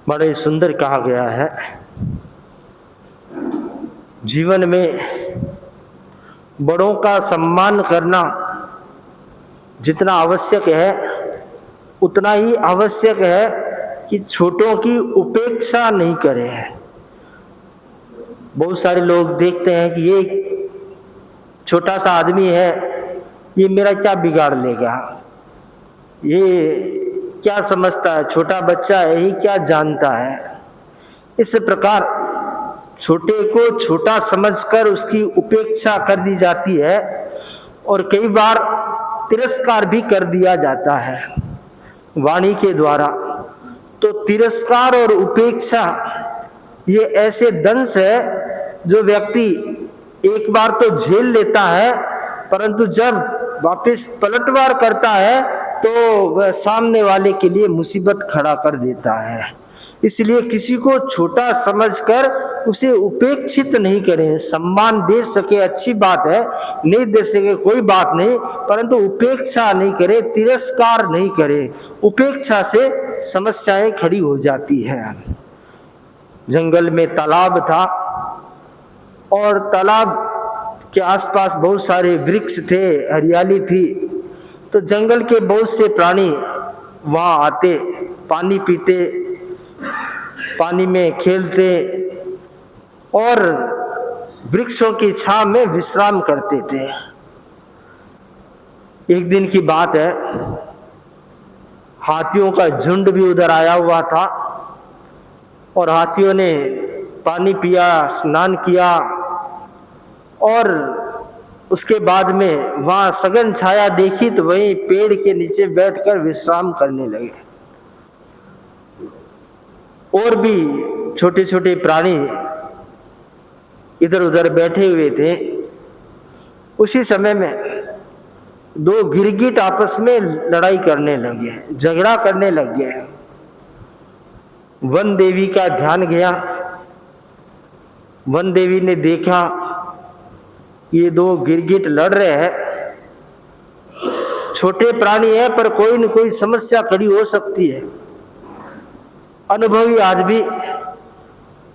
बड़े सुंदर कहा गया है, जीवन में बड़ों का सम्मान करना जितना आवश्यक है उतना ही आवश्यक है कि छोटों की उपेक्षा नहीं करें। बहुत सारे लोग देखते हैं कि ये छोटा सा आदमी है, ये मेरा क्या बिगाड़ लेगा, ये क्या समझता है, छोटा बच्चा है, ये क्या जानता है। इस प्रकार छोटे को छोटा समझकर उसकी उपेक्षा कर दी जाती है और कई बार तिरस्कार भी कर दिया जाता है वाणी के द्वारा। तो तिरस्कार और उपेक्षा ये ऐसे दंश है जो व्यक्ति एक बार तो झेल लेता है, परंतु जब वापस पलटवार करता है तो वह सामने वाले के लिए मुसीबत खड़ा कर देता है। इसलिए किसी को छोटा समझकर उसे उपेक्षित नहीं करें। सम्मान दे सके अच्छी बात है, नहीं दे सके कोई बात नहीं, परंतु उपेक्षा नहीं करे, तिरस्कार नहीं करे। उपेक्षा से समस्याएं खड़ी हो जाती हैं। जंगल में तालाब था और तालाब के आसपास बहुत सारे वृक्ष थे, हरियाली थी। तो जंगल के बहुत से प्राणी वहां आते, पानी पीते, पानी में खेलते और वृक्षों की छांव में विश्राम करते थे। एक दिन की बात है, हाथियों का झुंड भी उधर आया हुआ था और हाथियों ने पानी पिया, स्नान किया और उसके बाद में वहां सघन छाया देखी तो वहीं पेड़ के नीचे बैठकर विश्राम करने लगे। और भी छोटे छोटे प्राणी इधर उधर बैठे हुए थे। उसी समय में दो गिरगिट आपस में लड़ाई करने लगे, झगड़ा करने लग गए। वन देवी का ध्यान गया। वन देवी ने देखा ये दो गिरगिट लड़ रहे हैं, छोटे प्राणी है पर कोई न कोई समस्या खड़ी हो सकती है। अनुभवी आदमी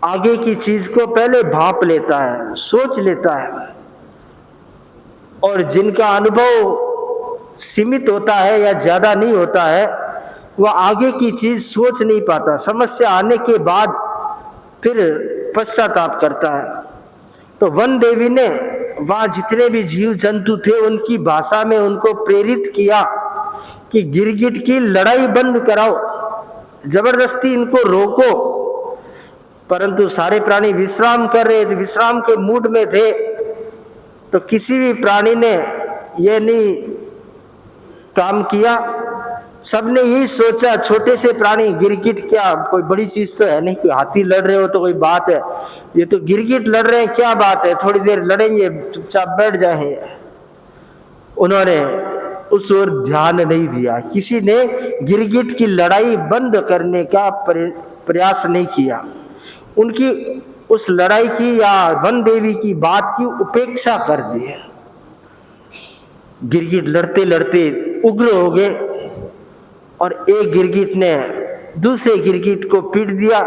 आगे की चीज को पहले भांप लेता है, सोच लेता है, और जिनका अनुभव सीमित होता है या ज्यादा नहीं होता है वह आगे की चीज सोच नहीं पाता, समस्या आने के बाद फिर पश्चाताप करता है। तो वन देवी ने वहां जितने भी जीव जंतु थे उनकी भाषा में उनको प्रेरित किया कि गिरगिट की लड़ाई बंद कराओ, जबरदस्ती इनको रोको। परंतु सारे प्राणी विश्राम कर रहे थे, विश्राम के मूड में थे, तो किसी भी प्राणी ने यह नहीं काम किया। सबने यही सोचा, छोटे से प्राणी गिरगिट क्या कोई बड़ी चीज तो है नहीं, कोई हाथी लड़ रहे हो तो कोई बात है, ये तो गिरगिट लड़ रहे हैं, क्या बात है, थोड़ी देर लड़ेंगे, चुपचाप बैठ जाएंगे। उन्होंने उस ओर ध्यान नहीं दिया, किसी ने गिरगिट की लड़ाई बंद करने का प्रयास नहीं किया। उनकी उस लड़ाई की या वन देवी की बात की उपेक्षा कर दी है। गिरगिट लड़ते लड़ते उग्र हो गए और एक गिरगिट ने दूसरे गिरगिट को पीट दिया।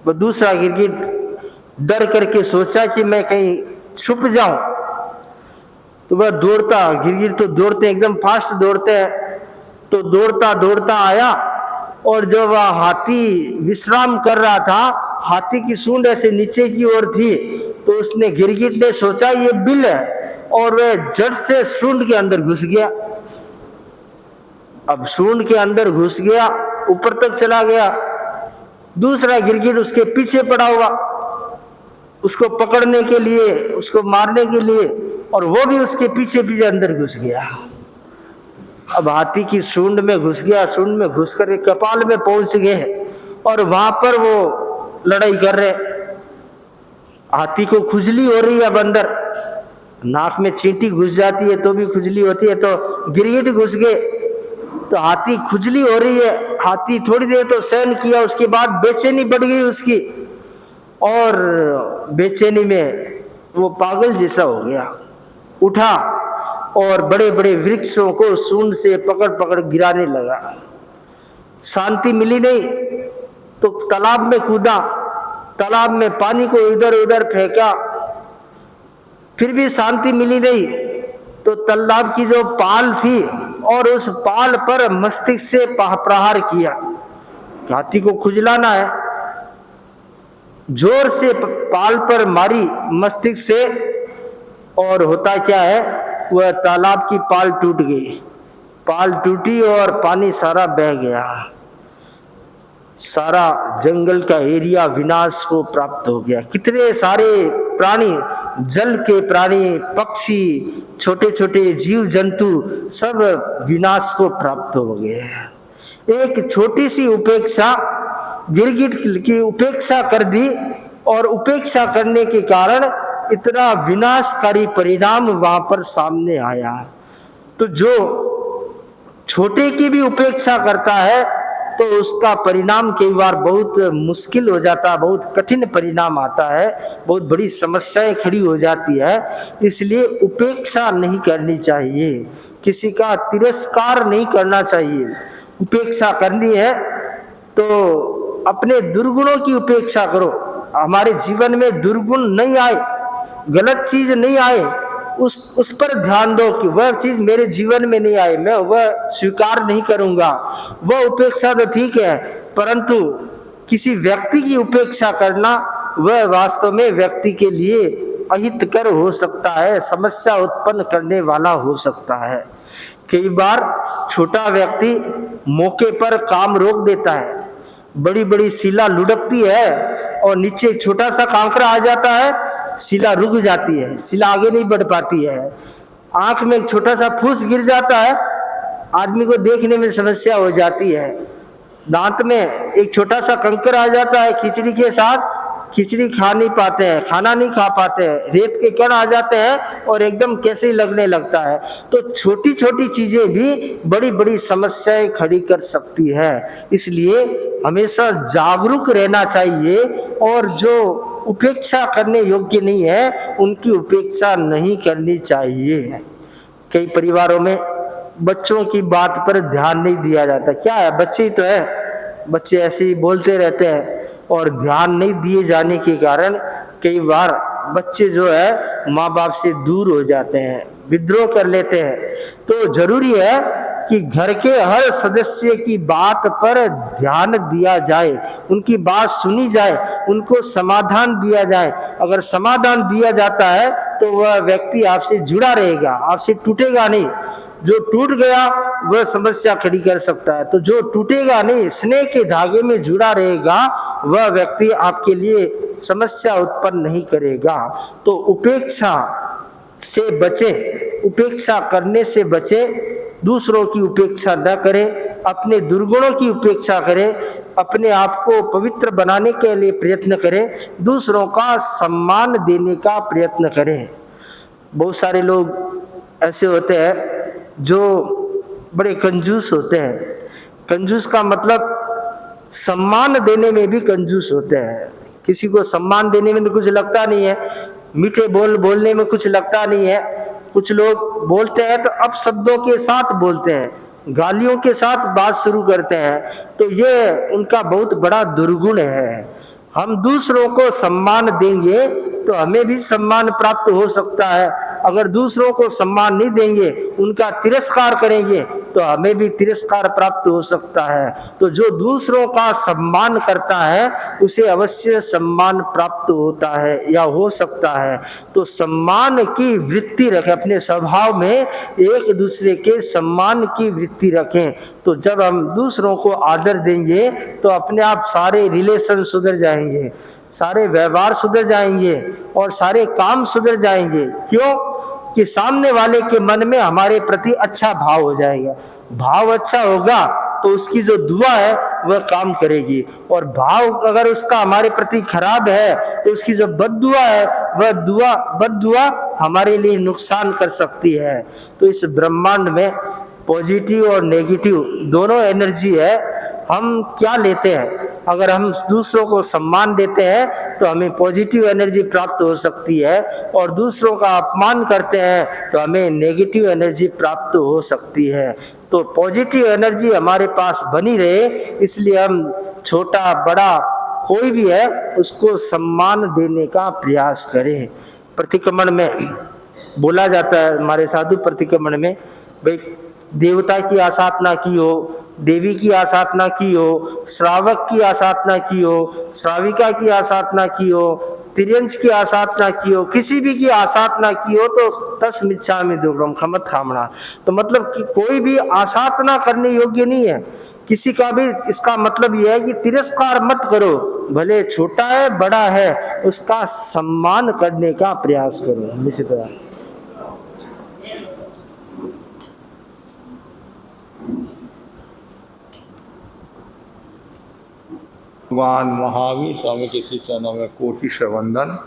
वो दूसरा गिरगिट डर करके सोचा कि मैं कहीं छुप जाऊं, तो वह दौड़ता, गिरगिट तो दौड़ते एकदम फास्ट दौड़ते हैं, तो दौड़ता दौड़ता आया और जब वह हाथी विश्राम कर रहा था, हाथी की सूंड ऐसे नीचे की ओर थी, तो उसने गिरगिट ने सोचा ये बिल है और वह झट से सूंड के अंदर घुस गया। अब सूंड के अंदर घुस गया, ऊपर तक चला गया। दूसरा गिरगिट उसके पीछे पड़ा हुआ, उसको पकड़ने के लिए, उसको मारने के लिए, और वो भी उसके पीछे पीछे अंदर घुस गया। अब हाथी की सूंड में घुस गया, सूंड में घुस कर कपाल में पहुंच गए और वहां पर वो लड़ाई कर रहे। हाथी को खुजली हो रही है, अब अंदर नाक में चींटी घुस जाती है तो भी खुजली होती है, तो गिरगिट घुस गए, तो हाथी खुजली हो रही है। हाथी थोड़ी देर तो सहन किया, उसके बाद बेचैनी बढ़ गई उसकी, और बेचैनी में वो पागल जैसा हो गया, उठा और बड़े बड़े वृक्षों को सूंड से पकड़ पकड़ गिराने लगा। शांति मिली नहीं, तो तालाब में कूदा, तालाब में पानी को इधर उधर फेंका, फिर भी शांति मिली नहीं। तो तालाब की जो पाल थी और उस पाल पर मस्तिष्क से प्रहार किया। हाथी को खुजलाना है, जोर से पाल पर मारी मस्तिष्क से, और होता क्या है, वह तालाब की पाल टूट गई। पाल टूटी और पानी सारा बह गया। सारा जंगल का एरिया विनाश को प्राप्त हो गया। कितने सारे प्राणी, जल के प्राणी, पक्षी, छोटे छोटे जीव जंतु सब विनाश को प्राप्त हो गए। एक छोटी सी उपेक्षा, गिरगिट की उपेक्षा कर दी, और उपेक्षा करने के कारण इतना विनाशकारी परिणाम वहां पर सामने आया। तो जो छोटे की भी उपेक्षा करता है तो उसका परिणाम कई बार बहुत मुश्किल हो जाता है, बहुत कठिन परिणाम आता है, बहुत बड़ी समस्याएं खड़ी हो जाती है। इसलिए उपेक्षा नहीं करनी चाहिए, किसी का तिरस्कार नहीं करना चाहिए। उपेक्षा करनी है तो अपने दुर्गुणों की उपेक्षा करो। हमारे जीवन में दुर्गुण नहीं आए, गलत चीज नहीं आए, उस पर ध्यान दो कि वह चीज मेरे जीवन में नहीं आए, मैं वह स्वीकार नहीं करूंगा। वह उपेक्षा तो ठीक है, परंतु किसी व्यक्ति की उपेक्षा करना वह वास्तव में व्यक्ति के लिए अहितकर हो सकता है, समस्या उत्पन्न करने वाला हो सकता है। कई बार छोटा व्यक्ति मौके पर काम रोक देता है, बड़ी बड़ी शिला लुढ़कती है और नीचे एक छोटा सा कांकरा आ जाता है, शिला रुक जाती है, शिला आगे नहीं बढ़ पाती है। आंख में एक छोटा सा फूस गिर जाता है, आदमी को देखने में समस्या हो जाती है। दांत में एक छोटा सा कंकर आ जाता है, खिचड़ी के साथ खिचड़ी खा नहीं पाते हैं, खाना नहीं खा पाते हैं, रेत के कण आ जाते हैं और एकदम कैसे ही लगने लगता है। तो छोटी छोटी चीजें भी बड़ी बड़ी समस्याएं खड़ी कर सकती है। इसलिए हमेशा जागरूक रहना चाहिए, और जो उपेक्षा करने योग्य नहीं है उनकी उपेक्षा नहीं करनी चाहिए। कई परिवारों में बच्चों की बात पर ध्यान नहीं दिया जाता। क्या है, बच्चे ही तो है, बच्चे ऐसे ही बोलते रहते हैं, और ध्यान नहीं दिए जाने के कारण कई बार बच्चे जो है माँ बाप से दूर हो जाते हैं, विद्रोह कर लेते हैं। तो जरूरी है कि घर के हर सदस्य की बात पर ध्यान दिया जाए, उनकी बात सुनी जाए, उनको समाधान दिया जाए। अगर समाधान दिया जाता है तो वह व्यक्ति आपसे जुड़ा रहेगा, आपसे टूटेगा नहीं। जो टूट गया वह समस्या खड़ी कर सकता है, तो जो टूटेगा नहीं, स्नेह के धागे में जुड़ा रहेगा, वह व्यक्ति आपके लिए समस्या उत्पन्न नहीं करेगा। तो उपेक्षा से बचे, उपेक्षा करने से बचे, दूसरों की उपेक्षा न करें, अपने दुर्गुणों की उपेक्षा करें, अपने आप को पवित्र बनाने के लिए प्रयत्न करें, दूसरों का सम्मान देने का प्रयत्न करें। बहुत सारे लोग ऐसे होते हैं जो बड़े कंजूस होते हैं। कंजूस का मतलब सम्मान देने में भी कंजूस होते हैं। किसी को सम्मान देने में तो कुछ लगता नहीं है, मीठे बोलने में कुछ लगता नहीं है। कुछ लोग बोलते हैं तो अपशब्दों के साथ बोलते हैं, गालियों के साथ बात शुरू करते हैं, तो ये उनका बहुत बड़ा दुर्गुण है। हम दूसरों को सम्मान देंगे तो हमें भी सम्मान प्राप्त हो सकता है। अगर दूसरों को सम्मान नहीं देंगे, उनका तिरस्कार करेंगे, तो हमें भी तिरस्कार प्राप्त हो सकता है। तो जो दूसरों का सम्मान करता है उसे अवश्य सम्मान प्राप्त होता है या हो सकता है। तो सम्मान की वृत्ति रखें, अपने स्वभाव में एक दूसरे के सम्मान की वृत्ति रखें। तो जब हम दूसरों को आदर देंगे तो अपने आप सारे रिलेशन सुधर जाएंगे, सारे व्यवहार सुधर जाएंगे और सारे काम सुधर जाएंगे। क्यों? कि सामने वाले के मन में हमारे प्रति अच्छा भाव हो जाएगा। भाव अच्छा होगा तो उसकी जो दुआ है वह काम करेगी, और भाव अगर उसका हमारे प्रति खराब है तो उसकी जो बद्दुआ है वह बद्दुआ हमारे लिए नुकसान कर सकती है। तो इस ब्रह्मांड में पॉजिटिव और नेगेटिव दोनों एनर्जी है। हम क्या लेते हैं? अगर हम दूसरों को सम्मान देते हैं तो हमें पॉजिटिव एनर्जी प्राप्त हो सकती है, और दूसरों का अपमान करते हैं तो हमें नेगेटिव एनर्जी प्राप्त हो सकती है। तो पॉजिटिव एनर्जी हमारे पास बनी रहे, इसलिए हम छोटा बड़ा कोई भी है उसको सम्मान देने का प्रयास करें। प्रतिक्रमण में बोला जाता है, हमारे साधु प्रतिक्रमण में, भाई देवता की आसाधना की हो, देवी की आसाधना की हो, श्रावक की आसाधना की हो, श्राविका की आसाधना की हो, तिर्यंश की आसाधना की हो, किसी भी की आसाधना की हो तो तस् मिच्छामि दुर्गम खमत खामना। तो मतलब कि कोई भी आसाधना करने योग्य नहीं है किसी का भी। इसका मतलब यह है कि तिरस्कार मत करो, भले छोटा है बड़ा है उसका सम्मान करने का प्रयास करो। इसी तरह भगवान महावीर स्वामी के श्री चरणों में कोटि से वंदन।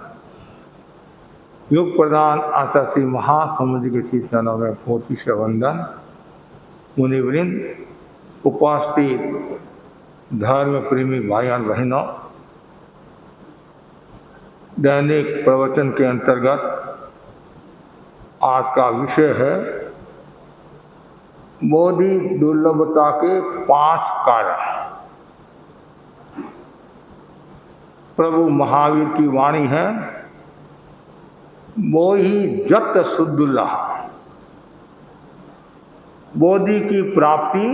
योग प्रधान आचार्य श्री महासमुद्र के श्री चरणों में कोटि से वंदन। मुनिवृंद, उपस्थित धर्म प्रेमी भाई और बहनों, दैनिक प्रवचन के अंतर्गत आज का विषय है बोधि दुर्लभता के 5 कारण। प्रभु महावीर की वाणी है, बोधि जत सुदुर्लभ। बोधि की प्राप्ति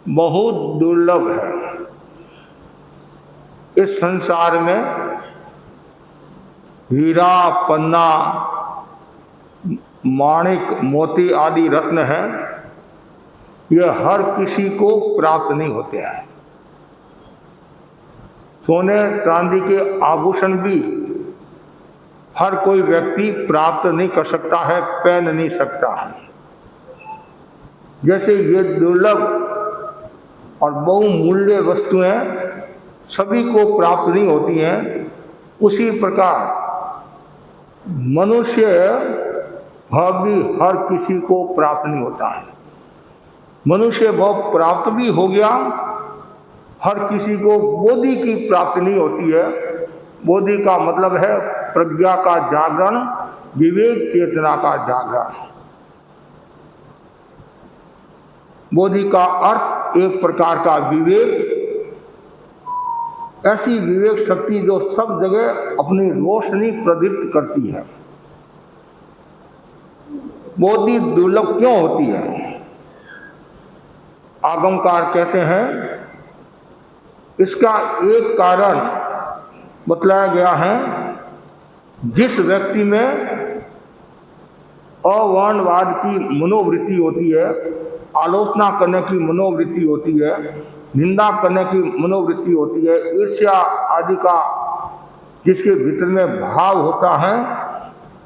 बहुत दुर्लभ है। इस संसार में हीरा पन्ना माणिक मोती आदि रत्न है, यह हर किसी को प्राप्त नहीं होते हैं। सोने चांदी के आभूषण भी हर कोई व्यक्ति प्राप्त नहीं कर सकता है, पहन नहीं सकता है। जैसे ये दुर्लभ और बहुमूल्य वस्तुएं सभी को प्राप्त नहीं होती हैं, उसी प्रकार मनुष्य भाव भी हर किसी को प्राप्त नहीं होता है। मनुष्य भाव प्राप्त भी हो गया, हर किसी को बोधि की प्राप्ति नहीं होती है। बोधि का मतलब है प्रज्ञा का जागरण, विवेक चेतना का जागरण। बोधि का अर्थ एक प्रकार का विवेक, ऐसी विवेक शक्ति जो सब जगह अपनी रोशनी प्रदीप्त करती है। बोधि दुर्लभ क्यों होती है? आगमकार कहते हैं इसका एक कारण बतलाया गया है। जिस व्यक्ति में अवर्णवाद की मनोवृत्ति होती है, आलोचना करने की मनोवृत्ति होती है, निंदा करने की मनोवृत्ति होती है, ईर्ष्या आदि का जिसके भीतर में भाव होता है,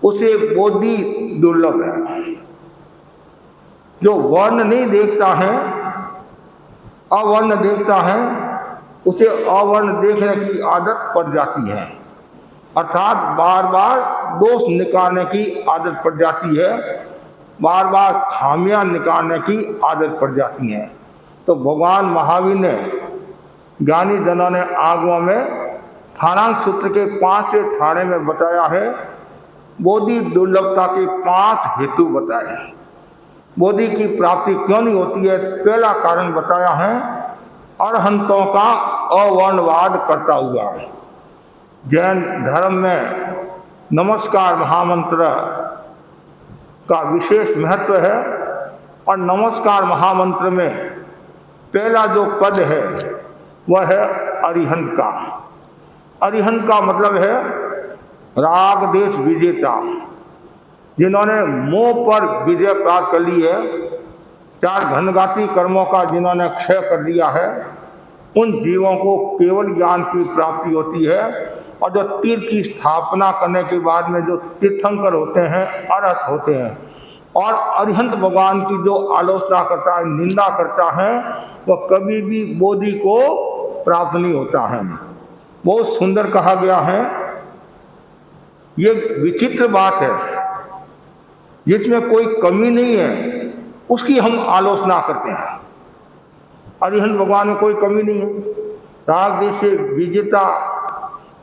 उसे बोधि दुर्लभ है। जो वर्ण नहीं देखता है, अवर्ण देखता है, उसे अवर्ण देखने की आदत पड़ जाती है, अर्थात बार बार दोष निकालने की आदत पड़ जाती है, बार बार खामियां निकालने की आदत पड़ जाती है। तो भगवान महावीर ने, ज्ञानी जनों ने आगम में सारांश सूत्र के 5वें ठाणे में बताया है, बोधि दुर्लभता के 5 हेतु बताए। बोधि की प्राप्ति क्यों नहीं होती है? पहला कारण बताया है अरहंतों का अवर्णवाद करता हुआ। जैन धर्म में नमस्कार महामंत्र का विशेष महत्व है, और नमस्कार महामंत्र में पहला जो पद है वह है अरिहंत का। अरिहंत का मतलब है राग देश विजेता, जिन्होंने मोह पर विजय प्राप्त कर ली है, 4 घनघाती कर्मों का जिन्होंने क्षय कर दिया है, उन जीवों को केवल ज्ञान की प्राप्ति होती है। और जो तीर की स्थापना करने के बाद में जो तीर्थंकर होते हैं, अरहत होते हैं, और अरिहंत भगवान की जो आलोचना करता है, निंदा करता है, वह कभी भी बोधि को प्राप्त नहीं होता है। बहुत सुंदर कहा गया है। ये विचित्र बात है, जिसमें कोई कमी नहीं है उसकी हम आलोचना करते हैं। अरिहंत भगवान में कोई कमी नहीं है, राग देश से विजेता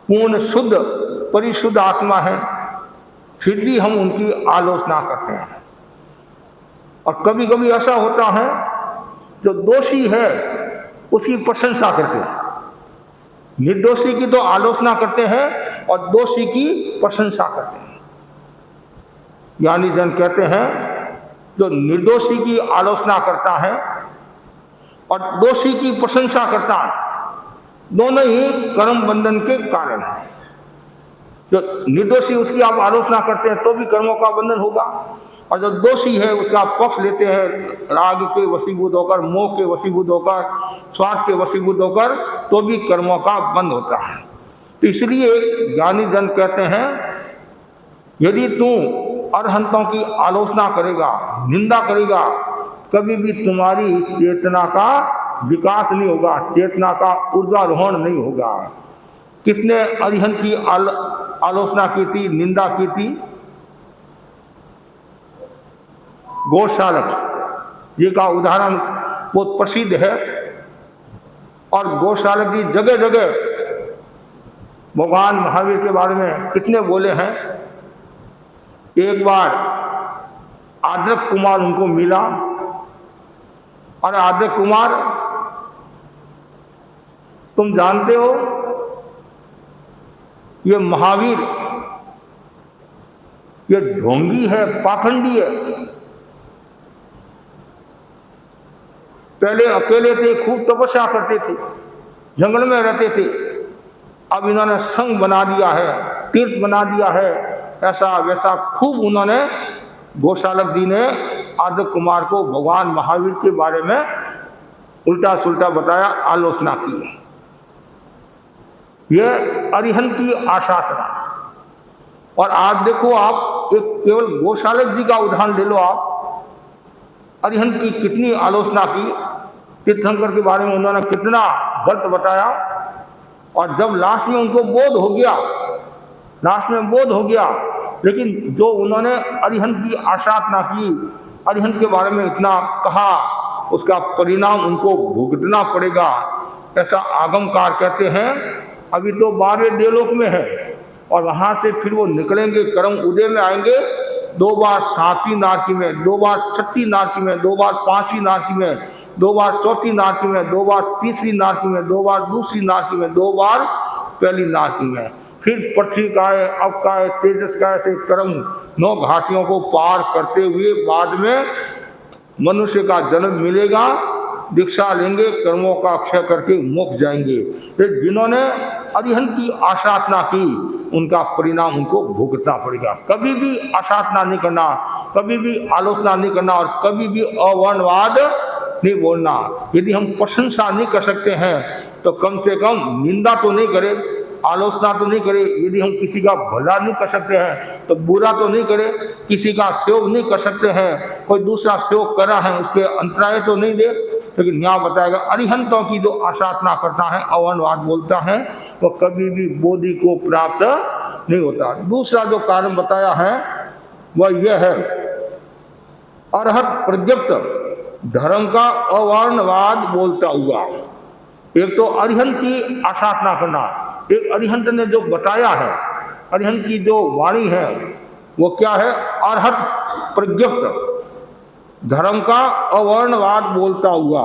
पूर्ण शुद्ध परिशुद्ध आत्मा है, फिर भी हम उनकी आलोचना करते हैं। और कभी कभी ऐसा होता है जो दोषी है उसकी प्रशंसा करते हैं। निर्दोषी की तो आलोचना करते हैं और दोषी की प्रशंसा करते हैं। ज्ञानी जन कहते हैं जो निर्दोषी की आलोचना करता है और दोषी की प्रशंसा करता है, दोनों ही कर्म बंधन के कारण हैं। जो निर्दोषी उसकी आप आलोचना करते हैं तो भी कर्मों का बंधन होगा, और जो दोषी है उसका पक्ष लेते हैं राग के वशीभूत होकर, मोह के वशीभूत होकर, स्वार्थ के वशीभूत होकर, तो भी कर्मों का बंध होता है। तो इसलिए ज्ञानी जन कहते हैं यदि तू अरहंतों की आलोचना करेगा, निंदा करेगा, कभी भी तुम्हारी चेतना का विकास नहीं होगा, चेतना का ऊर्ध्वारोहण नहीं होगा। किसने अरिहंत की आलोचना की थी, निंदा की थी? गौशालक जी का उदाहरण बहुत प्रसिद्ध है। और गौशालक जी जगह जगह भगवान महावीर के बारे में कितने बोले हैं। एक बार आद्रक कुमार उनको मिला और आद्रक कुमार, तुम जानते हो ये महावीर ये ढोंगी है, पाखंडी है। पहले अकेले थे, खूब तपस्या करते थे, जंगल में रहते थे, अब इन्होंने संघ बना दिया है, तीर्थ बना दिया है, ऐसा वैसा खूब उन्होंने गौशालक जी ने आद्रक कुमार को भगवान महावीर के बारे में उल्टा सुल्टा बताया, आलोचना की। यह अरिहंत की आशातना। और आज देखो आप एक केवल गौशालक जी का उदाहरण ले लो आप, अरिहंत की कितनी आलोचना की, तीर्थंकर के बारे में उन्होंने कितना गलत बताया। और जब लास्ट में उनको बोध हो गया, लास्ट में बोध हो गया, लेकिन जो उन्होंने अरिहंत की आशातना की, अरिहंत के बारे में इतना कहा, उसका परिणाम उनको भुगतना पड़ेगा। ऐसा आगमकार कहते हैं। अभी तो 12वें देवलोक में है और वहां से फिर वो निकलेंगे, कर्म उदय में आएंगे, 2 बार 7वीं नारकी में, 2 बार 6वीं नारकी में, 2 बार 5वीं नारकी में, 2 बार 4वीं नारकी में, 2 बार 3वीं नारकी में, 2 बार 2री नारकी में, 2 बार 1ली नारकी में, फिर पृथ्वी का है, अब का है, तेजस का, ऐसे कर्म 9 घाटियों को पार करते हुए बाद में मनुष्य का जन्म मिलेगा, दीक्षा लेंगे, कर्मों का अक्षय करके मोक्ष जाएंगे। फिर जिन्होंने अरिहंत की आशातना की, उनका परिणाम उनको भुगतना पड़ेगा। कभी भी आशातना नहीं करना, कभी भी आलोचना नहीं करना और कभी भी अवर्णवाद नहीं बोलना। यदि हम प्रशंसा नहीं कर सकते हैं तो कम से कम निंदा तो नहीं करें, आलोचना तो नहीं करे। यदि हम किसी का भला नहीं कर सकते हैं तो बुरा तो नहीं करे, किसी का सहयोग नहीं कर सकते हैं, कोई दूसरा सहयोग कर रहा है उसके अंतराय तो नहीं दे। लेकिन यहाँ बताएगा अरिहंतों की जो आशातना करता है, अवर्णवाद बोलता है, वो कभी भी बोधि को प्राप्त नहीं होता। दूसरा जो कारण बताया है वह यह है, अरहत प्रज्ञप्त धर्म का अवर्णवाद बोलता हुआ। एक तो अरिहंत की आशातना करना, एक अरिहंत ने जो बताया है, अरिहंत की जो वाणी है वो क्या है, अरहत प्रज्ञप्त धर्म का अवर्णवाद बोलता हुआ।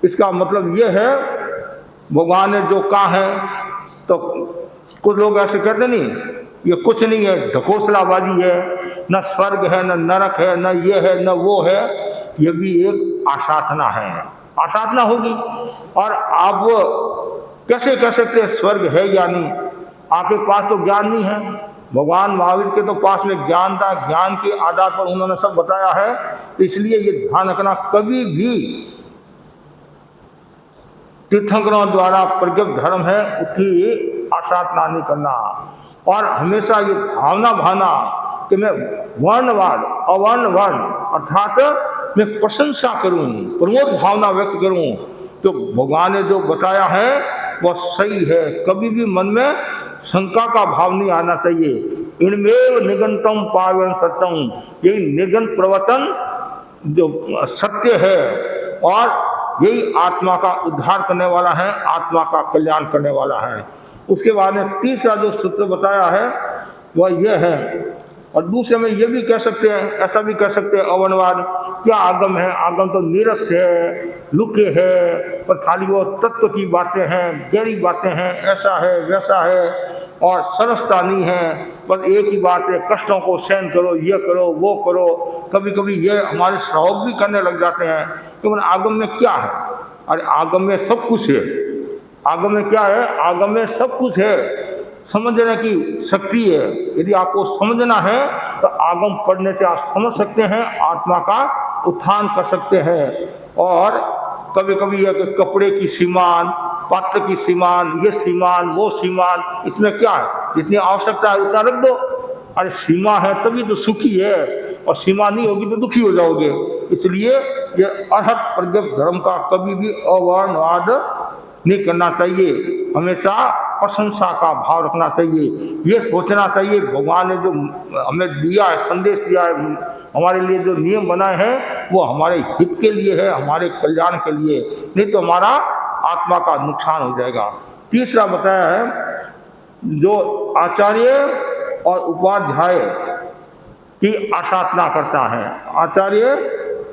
इसका मतलब यह है भगवान ने जो कहा है, तो कुछ लोग ऐसे कहते नहीं ये कुछ नहीं है, ढकोसलाबाजी है, न स्वर्ग है, न नरक है, न ये है, न वो है, ये भी एक आशातना है, आशातना होगी। और आप कैसे कह सकते हैं स्वर्ग है या नहीं? आपके पास तो ज्ञान नहीं है। भगवान महावीर के तो पास में ज्ञान था, ज्ञान के आधार पर उन्होंने सब बताया है। तो इसलिए ये ध्यान रखना, कभी भी तीर्थंकरों द्वारा प्रज्ञप्त धर्म है उसकी आशातना नहीं करना। और हमेशा ये भावना भाना कि मैं वर्णवाद अवर्ण वर्ण अर्थात मैं प्रशंसा करूं, प्रमोद भावना व्यक्त करूं, तो भगवान ने जो बताया है वह सही है। कभी भी मन में शंका का भाव नहीं आना चाहिए। इनमें निगंतम पावन सत्यम, यही निर्गंत प्रवचन जो सत्य है और यही आत्मा का उद्धार करने वाला है, आत्मा का कल्याण करने वाला है। उसके बाद में तीसरा जो सूत्र बताया है वह यह है। और दूसरे में यह भी कह सकते हैं, ऐसा भी कह सकते हैं अवर्णवाद क्या आगम है? आगम तो नीरस है, लुके है, पर खाली वो तत्व की बातें हैं, गहरी बातें हैं, ऐसा है वैसा है, और सरसता नहीं है। बस एक ही बात है, कष्टों को सहन करो, ये करो वो करो। कभी कभी ये हमारे श्रावक भी करने लग जाते हैं कि मैंने आगम में क्या है? अरे आगम में सब कुछ है। आगम में क्या है? आगम में सब कुछ है, समझने की शक्ति है। यदि आपको समझना है तो आगम पढ़ने से आप समझ सकते हैं, आत्मा का उत्थान कर सकते हैं। और कभी कभी यह कि कपड़े की सीमान, पात्र की सीमान, ये सीमान वो सीमान, इसमें क्या है? जितनी आवश्यकता है उतना रख दो। अरे सीमा है तभी तो सुखी है, और सीमा नहीं होगी तो दुखी हो जाओगे। इसलिए ये अर्हत प्रज्ञप्त धर्म का कभी भी अवर्णवाद नहीं करना चाहिए, हमेशा प्रशंसा का भाव रखना चाहिए। ये सोचना चाहिए भगवान ने जो हमें दिया है, संदेश दिया है, हमारे लिए जो नियम बनाए हैं वो हमारे हित के लिए है, हमारे कल्याण के लिए, नहीं तो हमारा आत्मा का नुकसान हो जाएगा। तीसरा बताया है, जो आचार्य और उपाध्याय की आसाधना करता है, आचार्य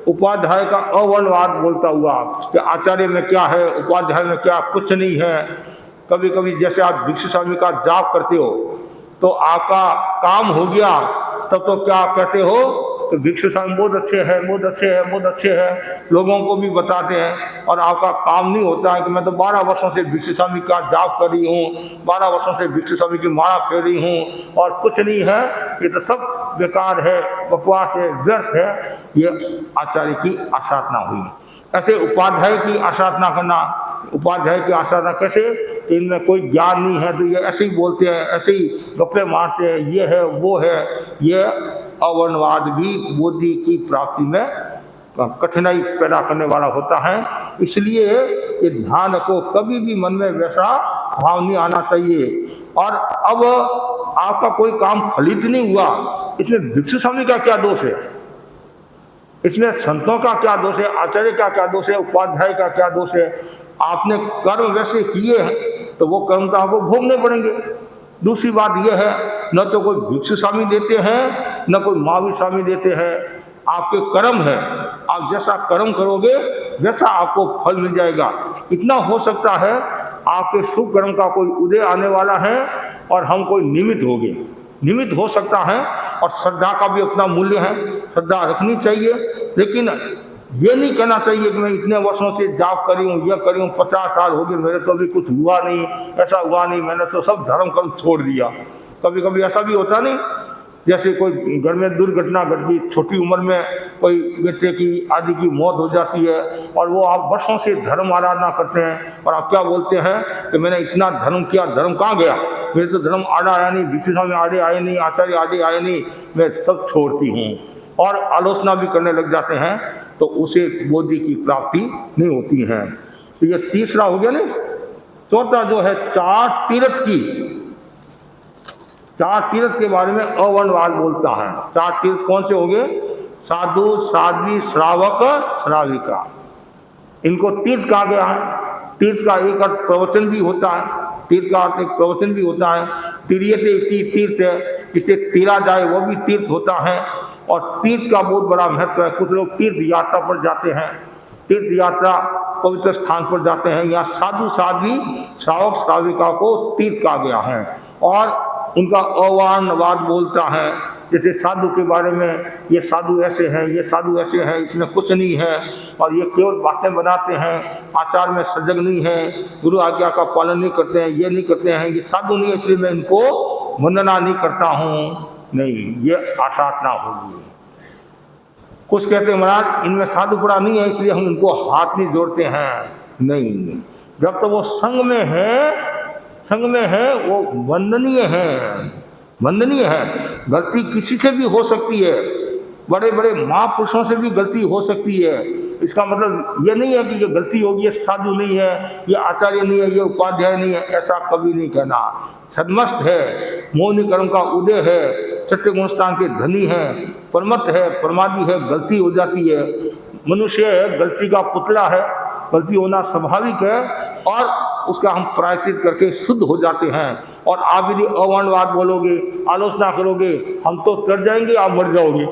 उपाध्याय का अवर्णवाद बोलता हुआ कि आचार्य में क्या है, उपाध्याय में क्या, कुछ नहीं है। कभी कभी जैसे आप भिक्षु स्वामी का जाप करते हो तो आपका काम हो गया, तब तो क्या कहते हो कि भिक्षु स्वामी बहुत अच्छे हैं, बहुत अच्छे हैं, बहुत अच्छे हैं, लोगों को भी बताते हैं। और आपका काम नहीं होता है कि मैं तो 12 वर्षों से भिक्षु स्वामी का जाप कर रही हूँ, 12 वर्षों से भिक्षु स्वामी की माला फेर रही हूँ, और कुछ नहीं है, ये तो सब बेकार है, बकवास है, व्यर्थ है। ये आचार्य की आसाधना हुई। ऐसे उपाध्याय की आसाधना करना, उपाध्याय की आसाधना कैसे? इनमें कोई ज्ञान नहीं है तो ये ऐसे ही बोलते हैं, ऐसे ही गप्पे मारते हैं, ये है वो है। ये अवर्णवाद भी बुद्धि की प्राप्ति में कठिनाई पैदा करने वाला होता है। इसलिए ये ध्यान को कभी भी मन में वैसा भाव नहीं आना चाहिए। और अब आपका कोई काम फलित नहीं हुआ, इसमें भिक्षु स्वामी का क्या दोष है? इसमें संतों का क्या दोष है? आचार्य का क्या दोष है? उपाध्याय का क्या दोष है? आपने कर्म वैसे किए हैं तो वो कर्म तो आपको भोगने पड़ेंगे। दूसरी बात यह है, न तो कोई भिक्षु स्वामी देते हैं, न कोई महावीर स्वामी देते हैं, आपके कर्म है। आप जैसा कर्म करोगे वैसा आपको फल मिल जाएगा। इतना हो सकता है आपके शुभ कर्म का कोई उदय आने वाला है और हम कोई निमित्त हो गए, निमित्त हो सकता है। और श्रद्धा का भी अपना मूल्य है, श्रद्धा रखनी चाहिए, लेकिन ये नहीं कहना चाहिए कि मैं इतने वर्षों से जाप करी हूँ, यह करी हूँ, 50 साल हो गए, मेरे तो अभी कुछ हुआ नहीं, ऐसा हुआ नहीं, मैंने तो सब धर्म कर्म छोड़ दिया। कभी कभी ऐसा भी होता नहीं, जैसे कोई घर में दुर्घटना घट गई, छोटी उम्र में कोई बेटे की आदि की मौत हो जाती है, और वो आप वर्षों से धर्म आराधना करते हैं, और आप क्या बोलते हैं कि मैंने इतना धर्म किया, धर्म कहाँ गया? मेरे तो धर्म आड़ा आया नहीं, भिक्षु स्वामी आड़े आए नहीं, आचार्य आड़े आए नहीं, मैं सब छोड़ती हूँ। और आलोचना भी करने लग जाते हैं, तो उसे बोधि की प्राप्ति नहीं होती है। तो ये तीसरा हो गया ना। चौथा जो है, चार तीर्थ के बारे में अवर्णवाद बोलता है। 4 तीर्थ कौन से हो गए? साधु, साध्वी, श्रावक, श्राविका, इनको तीर्थ कहा गया है। तीर्थ का एक अर्थ प्रवचन भी होता है, तीर्थ का अर्थ एक प्रवचन भी होता है। तीर्यते तीर्थ है, जिसे तीरा जाए वो भी तीर्थ होता है। और तीर्थ का बहुत बड़ा महत्व है। कुछ लोग तीर्थ यात्रा पर जाते हैं, तीर्थ यात्रा पवित्र स्थान पर जाते हैं। यहाँ साधु, साध्वी, श्रावक, श्राविका को तीर्थ कहा गया है। और उनका अवर्णवाद बोलता है, जैसे साधु के बारे में, ये साधु ऐसे हैं, ये साधु ऐसे हैं, इसमें कुछ नहीं है, और ये केवल बातें बनाते हैं, आचार में सजग नहीं है, गुरु आज्ञा का पालन नहीं करते हैं, ये नहीं करते हैं, ये साधु नहीं है, इसलिए मैं इनको वंदना नहीं करता हूँ। नहीं, ये आसाधना होगी। कुछ कहते हैं महाराज इनमें साधुपड़ा नहीं है, इसलिए हम इनको हाथ नहीं जोड़ते हैं। नहीं, जब तो वो संग में है वो वंदनीय है, वंदनीय है। गलती किसी से भी हो सकती है, बड़े बड़े महापुरुषों से भी गलती हो सकती है। इसका मतलब ये नहीं है कि ये गलती होगी, ये साधु नहीं है, ये आचार्य नहीं है, ये उपाध्याय नहीं है, ऐसा कभी नहीं कहना। सदमस्त है, मौनी कर्म का उदय है, सत्य गुणस्थान के धनी है, परमत है, परमादि है, गलती हो जाती है। मनुष्य है, गलती का पुतला है, गलती होना स्वाभाविक है, और उसका हम प्रायश्चित करके शुद्ध हो जाते हैं। और आप यदि अवर्णवाद बोलोगे, आलोचना करोगे, हम तो तर जाएंगे, आप मर जाओगे,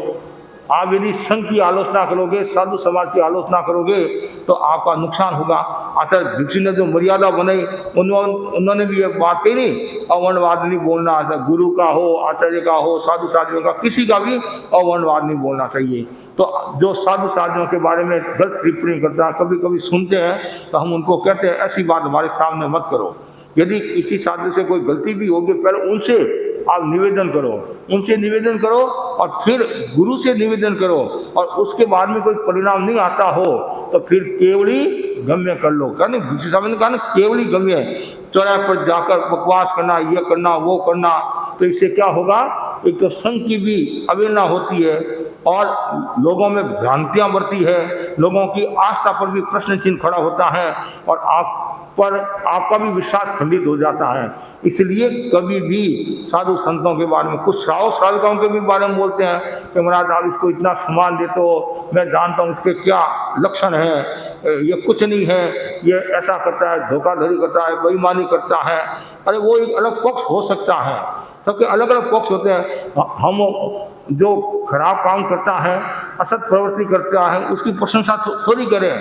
आप यदि संघ की आलोचना करोगे, साधु समाज की आलोचना करोगे तो आपका नुकसान होगा। आचार्य दीक्षित ने जो मर्यादा बनाई उन्होंने भी ये बात कही नहीं, अवर्णवाद नहीं बोलना, गुरु का हो, आचार्य का हो, साधु साधियों का, किसी का भी अवर्णवाद नहीं बोलना चाहिए। तो जो साधु साधियों के बारे में गलत टिप्पणी करता है, कभी कभी सुनते हैं तो हम उनको कहते हैं ऐसी बात हमारे सामने मत करो। यदि किसी साधु से कोई गलती भी होगी, पहले उनसे आप निवेदन करो, उनसे निवेदन करो और फिर गुरु से निवेदन करो, और उसके बाद में कोई परिणाम नहीं आता हो तो फिर केवली गम्य कर लो। क्या नहीं, भिक्षु साहब ने कहा ना, केवली गम्य, चौराहे पर जाकर बकवास करना, ये करना, वो करना, तो इससे क्या होगा, एक तो संघ की भी अवहेलना होती है और लोगों में भ्रांतियां बढ़ती है, लोगों की आस्था पर भी प्रश्न चिन्ह खड़ा होता है और आप पर आपका भी विश्वास खंडित हो जाता है। इसलिए कभी भी साधु संतों के बारे में, कुछ श्रावक श्राविकाओं के भी बारे में बोलते हैं कि महाराज आप इसको इतना सम्मान देते हो, मैं जानता हूँ इसके क्या लक्षण हैं, ये कुछ नहीं है, ये ऐसा करता है, धोखाधड़ी करता है, बेईमानी करता है। अरे वो एक अलग पक्ष हो सकता है, सबके अलग अलग पक्ष होते हैं। हम जो खराब काम करता है, असत प्रवृत्ति करता है, उसकी प्रशंसा थोड़ी करें,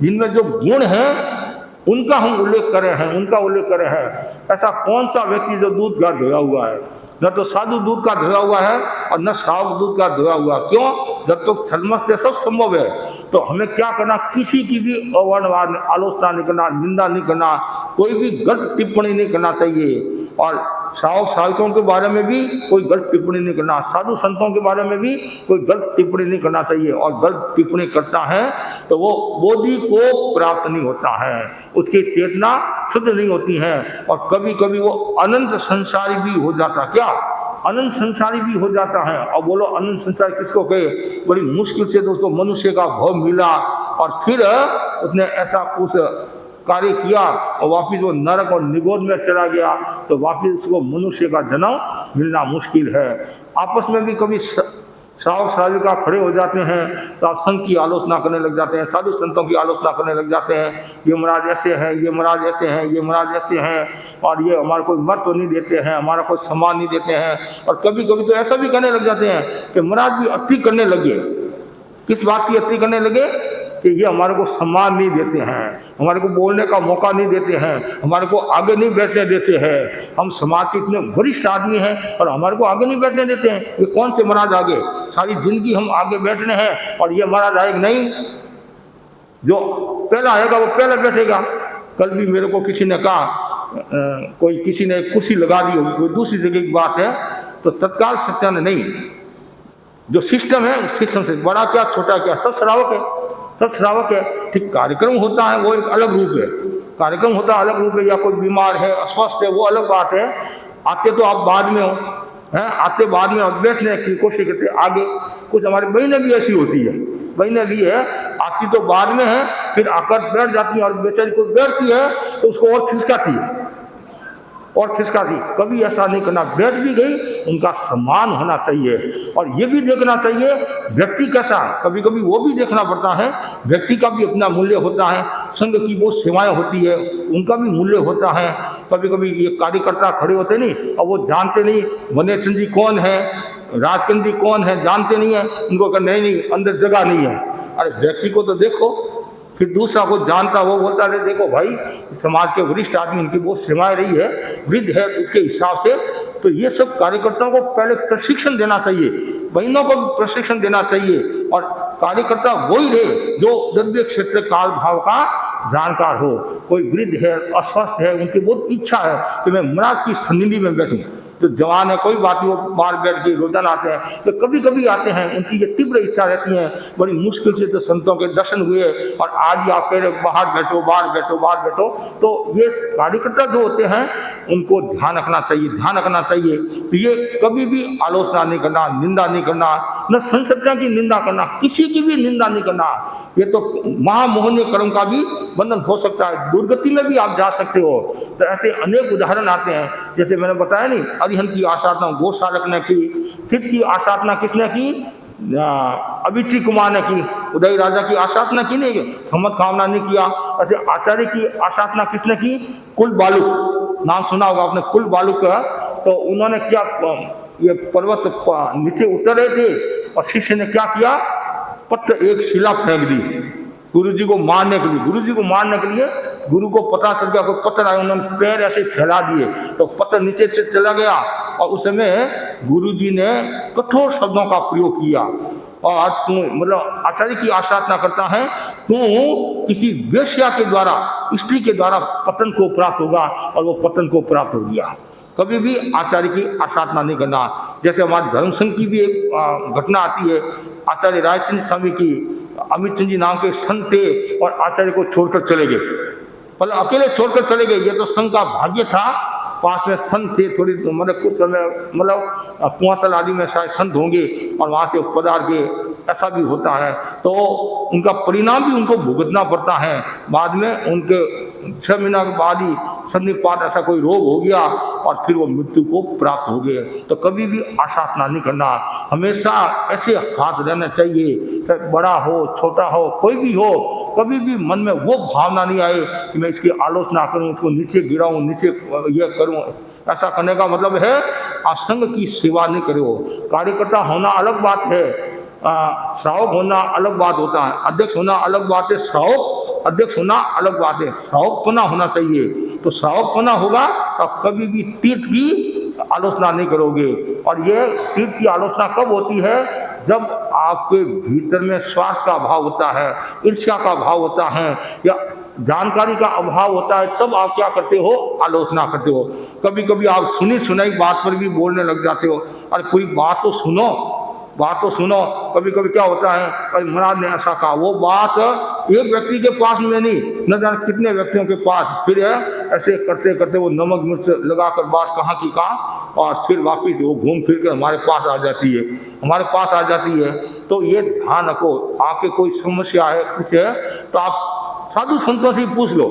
जिनमें जो गुण हैं उनका हम उल्लेख करे हैं, उनका उल्लेख करे हैं। ऐसा कौन सा व्यक्ति जो दूध का धोया हुआ है, न तो साधु दूध का धोया हुआ है और न श्रावक दूध का धोया हुआ। क्यों? जब तक छलमस से सब संभव है तो हमें क्या करना, किसी की भी अवर्णवाद आलोचना नहीं करना, निंदा नहीं करना, कोई भी गलत टिप्पणी नहीं करना चाहिए। और श्रावक श्राविकों के बारे में भी कोई गलत टिप्पणी नहीं करना, साधु संतों के बारे में भी कोई गलत टिप्पणी नहीं करना चाहिए। और गलत टिप्पणी करता है तो वो बोधि को प्राप्त नहीं होता है, उसकी चेतना शुद्ध नहीं होती है और कभी कभी वो अनंत संसारी भी हो जाता। क्या? अनंत संसारी भी हो जाता है। और बोलो अनंत संसार किसको कहे? बड़ी मुश्किल से तो उसको मनुष्य का भाव मिला और फिर उसने ऐसा कुछ कार्य किया और वापिस वो नरक और निगोद में चला गया, तो वापिस उसको मनुष्य का जन्म मिलना मुश्किल है। आपस में भी कभी श्रावक श्राविका खड़े हो जाते हैं तो आप संघ की आलोचना करने लग जाते हैं, साधु संतों की आलोचना करने लग जाते हैं, ये महाराज ऐसे हैं, ये महाराज ऐसे हैं, ये महाराज ऐसे हैं, और ये हमारा कोई महत्व नहीं देते हैं, हमारा कोई सम्मान नहीं देते हैं। और कभी कभी तो ऐसा भी करने लग जाते हैं कि महाराज भी अति करने लगे। किस बात की अति करने लगे? कि ये हमारे को सम्मान नहीं देते हैं, हमारे को बोलने का मौका नहीं देते हैं, हमारे को आगे नहीं बैठने देते हैं। हम समाज के इतने वरिष्ठ आदमी हैं और हमारे को आगे नहीं बैठने देते हैं। ये कौन से महाराज आगे? सारी जिंदगी हम आगे बैठने हैं और ये महाराज आएगा नहीं, जो पहला आएगा वो पहले बैठेगा। कल भी मेरे को किसी ने कहा, कोई किसी ने कुर्सी लगा दी होगी, कोई दूसरी जगह की बात है, तो तत्काल सत्यान नहीं, जो सिस्टम है सिस्टम से बड़ा क्या छोटा क्या सब श्रावक है, सब श्रावक है। ठीक, कार्यक्रम होता है वो एक अलग रूप है, कार्यक्रम होता है अलग रूप है, या कोई बीमार है, अस्वस्थ है, वो अलग बात है। आते तो आप बाद में हो, हैं, आते बाद में और बैठने की कोशिश करते आगे। कुछ हमारी बहनें भी ऐसी होती है, बहनें भी है, आती तो बाद में है, फिर आकर बैठ जाती है और बेचारी कोई बैठती है तो उसको और खिसकाती है और खिसकाती। कभी ऐसा नहीं करना, बैठ भी गई उनका सम्मान होना चाहिए। और ये भी देखना चाहिए व्यक्ति कैसा, कभी कभी वो भी देखना पड़ता है, व्यक्ति का भी अपना मूल्य होता है, संघ की बहुत सेवाएं होती है उनका भी मूल्य होता है। कभी कभी ये कार्यकर्ता खड़े होते नहीं और वो जानते नहीं वन्य चंद जी कौन है, राजकंदी कौन है, जानते नहीं है, उनको कहा नहीं अंदर जगह नहीं है। अरे व्यक्ति को तो देखो, फिर दूसरा को जानता, वो बोलता है देखो भाई समाज के वरिष्ठ आदमी, इनकी बहुत सेवाएं रही है, वृद्ध है, उसके हिसाब से। तो ये सब कार्यकर्ताओं को पहले प्रशिक्षण देना चाहिए, बहनों को भी प्रशिक्षण देना चाहिए। और कार्यकर्ता वही रहे जो द्रव्य क्षेत्र काल भाव का जानकार हो। कोई वृद्ध है, अस्वस्थ है, उनकी बहुत इच्छा है कि मैं महाराज की सन्निधि में बैठूं, तो जवान है कोई बात नहीं, वो बाहर बैठ के रोजाना आते हैं, तो कभी कभी आते हैं, उनकी ये तीव्र इच्छा रहती है। बड़ी मुश्किल से तो संतों के दर्शन हुए और आज ही आप कह रहे बाहर बैठो, बाहर बैठो, बाहर बैठो। तो ये कार्यकर्ता जो होते हैं उनको ध्यान रखना चाहिए, ध्यान रखना चाहिए। तो ये कभी भी आलोचना नहीं करना, निंदा नहीं करना, न संसदों की निंदा करना, किसी की भी निंदा नहीं करना। ये तो महामोहनीय कर्म का भी बंधन हो सकता है, दुर्गति में भी आप जा सकते हो। तो ऐसे अनेक उदाहरण आते हैं, जैसे मैंने बताया नहीं, अरिहंत की आसाधना गोसालक ने की, फिर की आसाधना किसने की? अभिची कुमार ने की। उदय राजा की आसाधना की नहीं, हमत कामना ने किया। ऐसे आचार्य की आसाधना किसने की? कुल बालुक, नाम सुना होगा आपने, कुल बालुक का। तो उन्होंने क्या, ये पर्वत नीचे उतर रहे थे और शिष्य ने क्या किया, पत्थर एक शिला फेंक दी गुरु जी को मारने के लिए। गुरु जी को मारने के लिए गुरु को पता चल गया कोई पत्थर आए, उन्होंने पैर ऐसे फैला दिए तो पत्थर नीचे से चला गया। और उस समय गुरु जी ने कठोर शब्दों का प्रयोग किया और तू मतलब आचार्य की आराधना करता है, तू किसी वेश्या के द्वारा, स्त्री के द्वारा पतन को प्राप्त होगा, और वो पतन को प्राप्त हो गया। कभी भी आचार्य की आराधना नहीं करना। जैसे हमारे धर्म संघ की भी एक घटना आती है, आचार्य रायचंद स्वामी की, अमित चंद जी नाम के संत थे और आचार्य को छोड़कर चले गए, मतलब अकेले छोड़कर चले गए। ये तो संघ का भाग्य था, पास में संत थे, थोड़ी मतलब कुछ समय मतलब कुआतल आदि में शायद संत होंगे और वहाँ से पधार के, ऐसा भी होता है। तो उनका परिणाम भी उनको भुगतना पड़ता है। बाद में उनके 6 महीना के बाद ही संधिपात ऐसा कोई रोग हो गया और फिर वो मृत्यु को प्राप्त हो गए। तो कभी भी आशातना नहीं करना, हमेशा ऐसे हाथ रहना चाहिए, चाहे बड़ा हो छोटा हो कोई भी हो, कभी भी मन में वो भावना नहीं आए कि मैं इसकी आलोचना करूं, उसको नीचे गिराऊं, नीचे ये करूं। ऐसा करने का मतलब है आप संघ की सेवा नहीं करो। कार्यकर्ता होना अलग बात है, श्रावक होना अलग बात होता है, अध्यक्ष होना अलग बात है, श्रावक अध्यक्ष होना अलग बात है। श्रावकपना होना चाहिए, तो श्रावकपना होगा तो कभी भी तीर्थ की आलोचना नहीं करोगे। और ये तीर्थ की आलोचना कब होती है, जब आपके भीतर में स्वार्थ का अभाव होता है, ईर्ष्या का अभाव होता है, या जानकारी का अभाव होता है, तब आप क्या करते हो, आलोचना करते हो। कभी कभी आप सुनी सुनाई बात पर भी बोलने लग जाते हो। अरे पूरी बात तो सुनो, बात तो सुनो। कभी कभी क्या होता है, भाई महाराज ने ऐसा कहा, वो बात एक व्यक्ति के पास में नहीं, न जाने कितने व्यक्तियों के पास, फिर ऐसे करते करते वो नमक मिर्च लगाकर बात कहाँ की कहाँ, और फिर वापिस वो घूम फिर कर हमारे पास आ जाती है, हमारे पास आ जाती है। तो ये ध्यान रखो, आपके कोई समस्या है कुछ है तो आप साधु संतों से पूछ लो।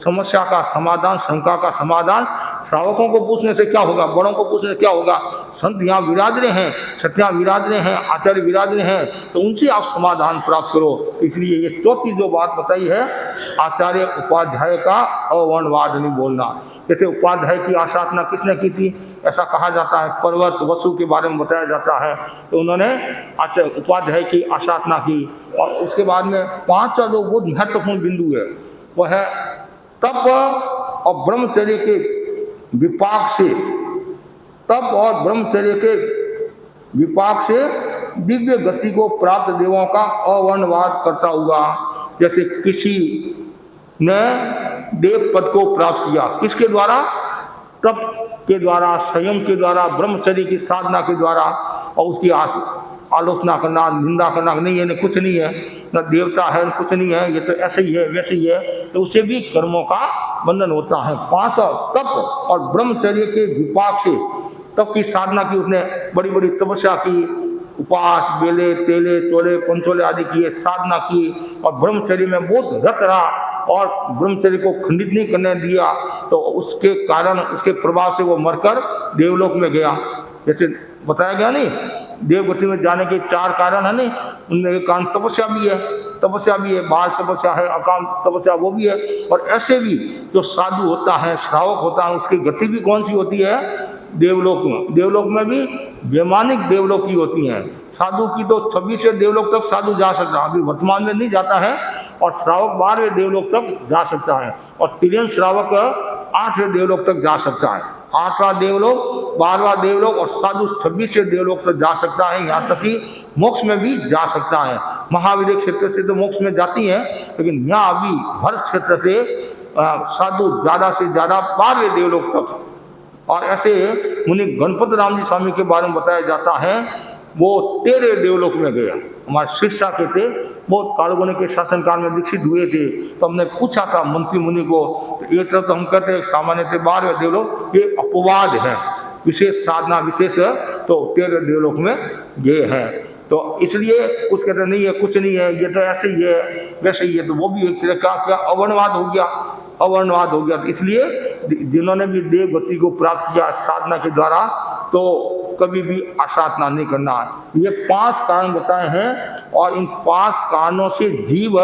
समस्या का समाधान, शंका का समाधान श्रावकों को पूछने से क्या होगा, बड़ों को पूछने से क्या होगा। संत यहाँ विराज रहे हैं, सत्या विराज रहे हैं, आचार्य विराज रहे हैं, तो उनसे आप समाधान प्राप्त करो। इसलिए ये चौथी जो बात बताई है, आचार्य उपाध्याय का अवर्णवाद नहीं बोलना। जैसे उपाध्याय की आराधना किसने की थी, ऐसा कहा जाता है, पर्वत वसु के बारे में बताया जाता है। तो उन्होंने आचार्य उपाध्याय की आराधना की। और उसके बाद में 5वां जो बहुत महत्वपूर्ण बिंदु है, वह है तप और ब्रह्मचर्य के विपाक से, तप और ब्रह्मचर्य के विपाक से दिव्य गति को प्राप्त देवों का अवर्णवाद करता हुआ। जैसे किसी ने देव पद को प्राप्त किया, किसके द्वारा, तप के द्वारा, संयम के द्वारा, ब्रह्मचर्य की साधना के द्वारा, और उसकी आलोचना करना, निंदा करना, नहीं ये कुछ नहीं है, न देवता है, न कुछ नहीं है, ये तो ऐसे ही है वैसे ही है, तो उसे भी कर्मों का बंधन होता है। 5 तप और ब्रह्मचर्य के विपाक से, तप की साधना की, उसने बड़ी बड़ी तपस्या की, उपवास, बेले तेले तोले पंचोले आदि किए, साधना की, और ब्रह्मचर्य में बहुत रत रहा और ब्रह्मचर्य को खंडित नहीं करने दिया। तो उसके कारण, उसके प्रभाव से वो मरकर देवलोक में गया। जैसे बताया गया नहीं, देवगति में जाने के 4 कारण है नहीं, उनमें एक कारण तपस्या भी है, तपस्या भी है, बाल तपस्या है, अकाम तपस्या वो भी है। और ऐसे भी जो साधु होता है, श्रावक होता है, उसकी गति भी कौन सी होती है, देवलोक में। देवलोक में भी वैमानिक देवलोक की होती हैं। साधु की तो 26वें देवलोक तक साधु जा सकता है, अभी वर्तमान में नहीं जाता है, और श्रावक 12वें देवलोक तक जा सकता है, और तिर्यन श्रावक 8वें देवलोक तक जा सकता है। 8वां देवलोक, 12वां देवलोक और साधु 26वें देवलोक तक जा सकता है। यहाँ तक कि मोक्ष में भी जा सकता है। महावीर क्षेत्र से तो मोक्ष में जाती है, लेकिन यहाँ अभी भरत क्षेत्र से साधु ज़्यादा से ज़्यादा 12वें देवलोक तक। और ऐसे मुनि गणपत राम जी स्वामी के बारे में बताया जाता है, वो 13 देवलोक में गए। हमारे शिक्षा के थे, बहुत कालगुनी के शासनकाल में दीक्षित हुए थे। तो हमने पूछा था मंत्री मुनि को, एक तरफ तो हम कहते हैं सामान्य थे 12वें देवलोक, ये अपवाद है, विशेष साधना विशेष है, तो 13 देवलोक में गए हैं। तो इसलिए कुछ कहते नहीं है, कुछ नहीं है, ये तो ऐसे ही है वैसे ही है, तो वो भी एक तरह का क्या अवर्णवाद हो गया, अवर्णवाद हो गया। इसलिए जिन्होंने भी देव गति को प्राप्त किया साधना के द्वारा, तो कभी भी आसाधना नहीं करना। ये 5 कारण बताए हैं, और इन 5 कारणों से जीव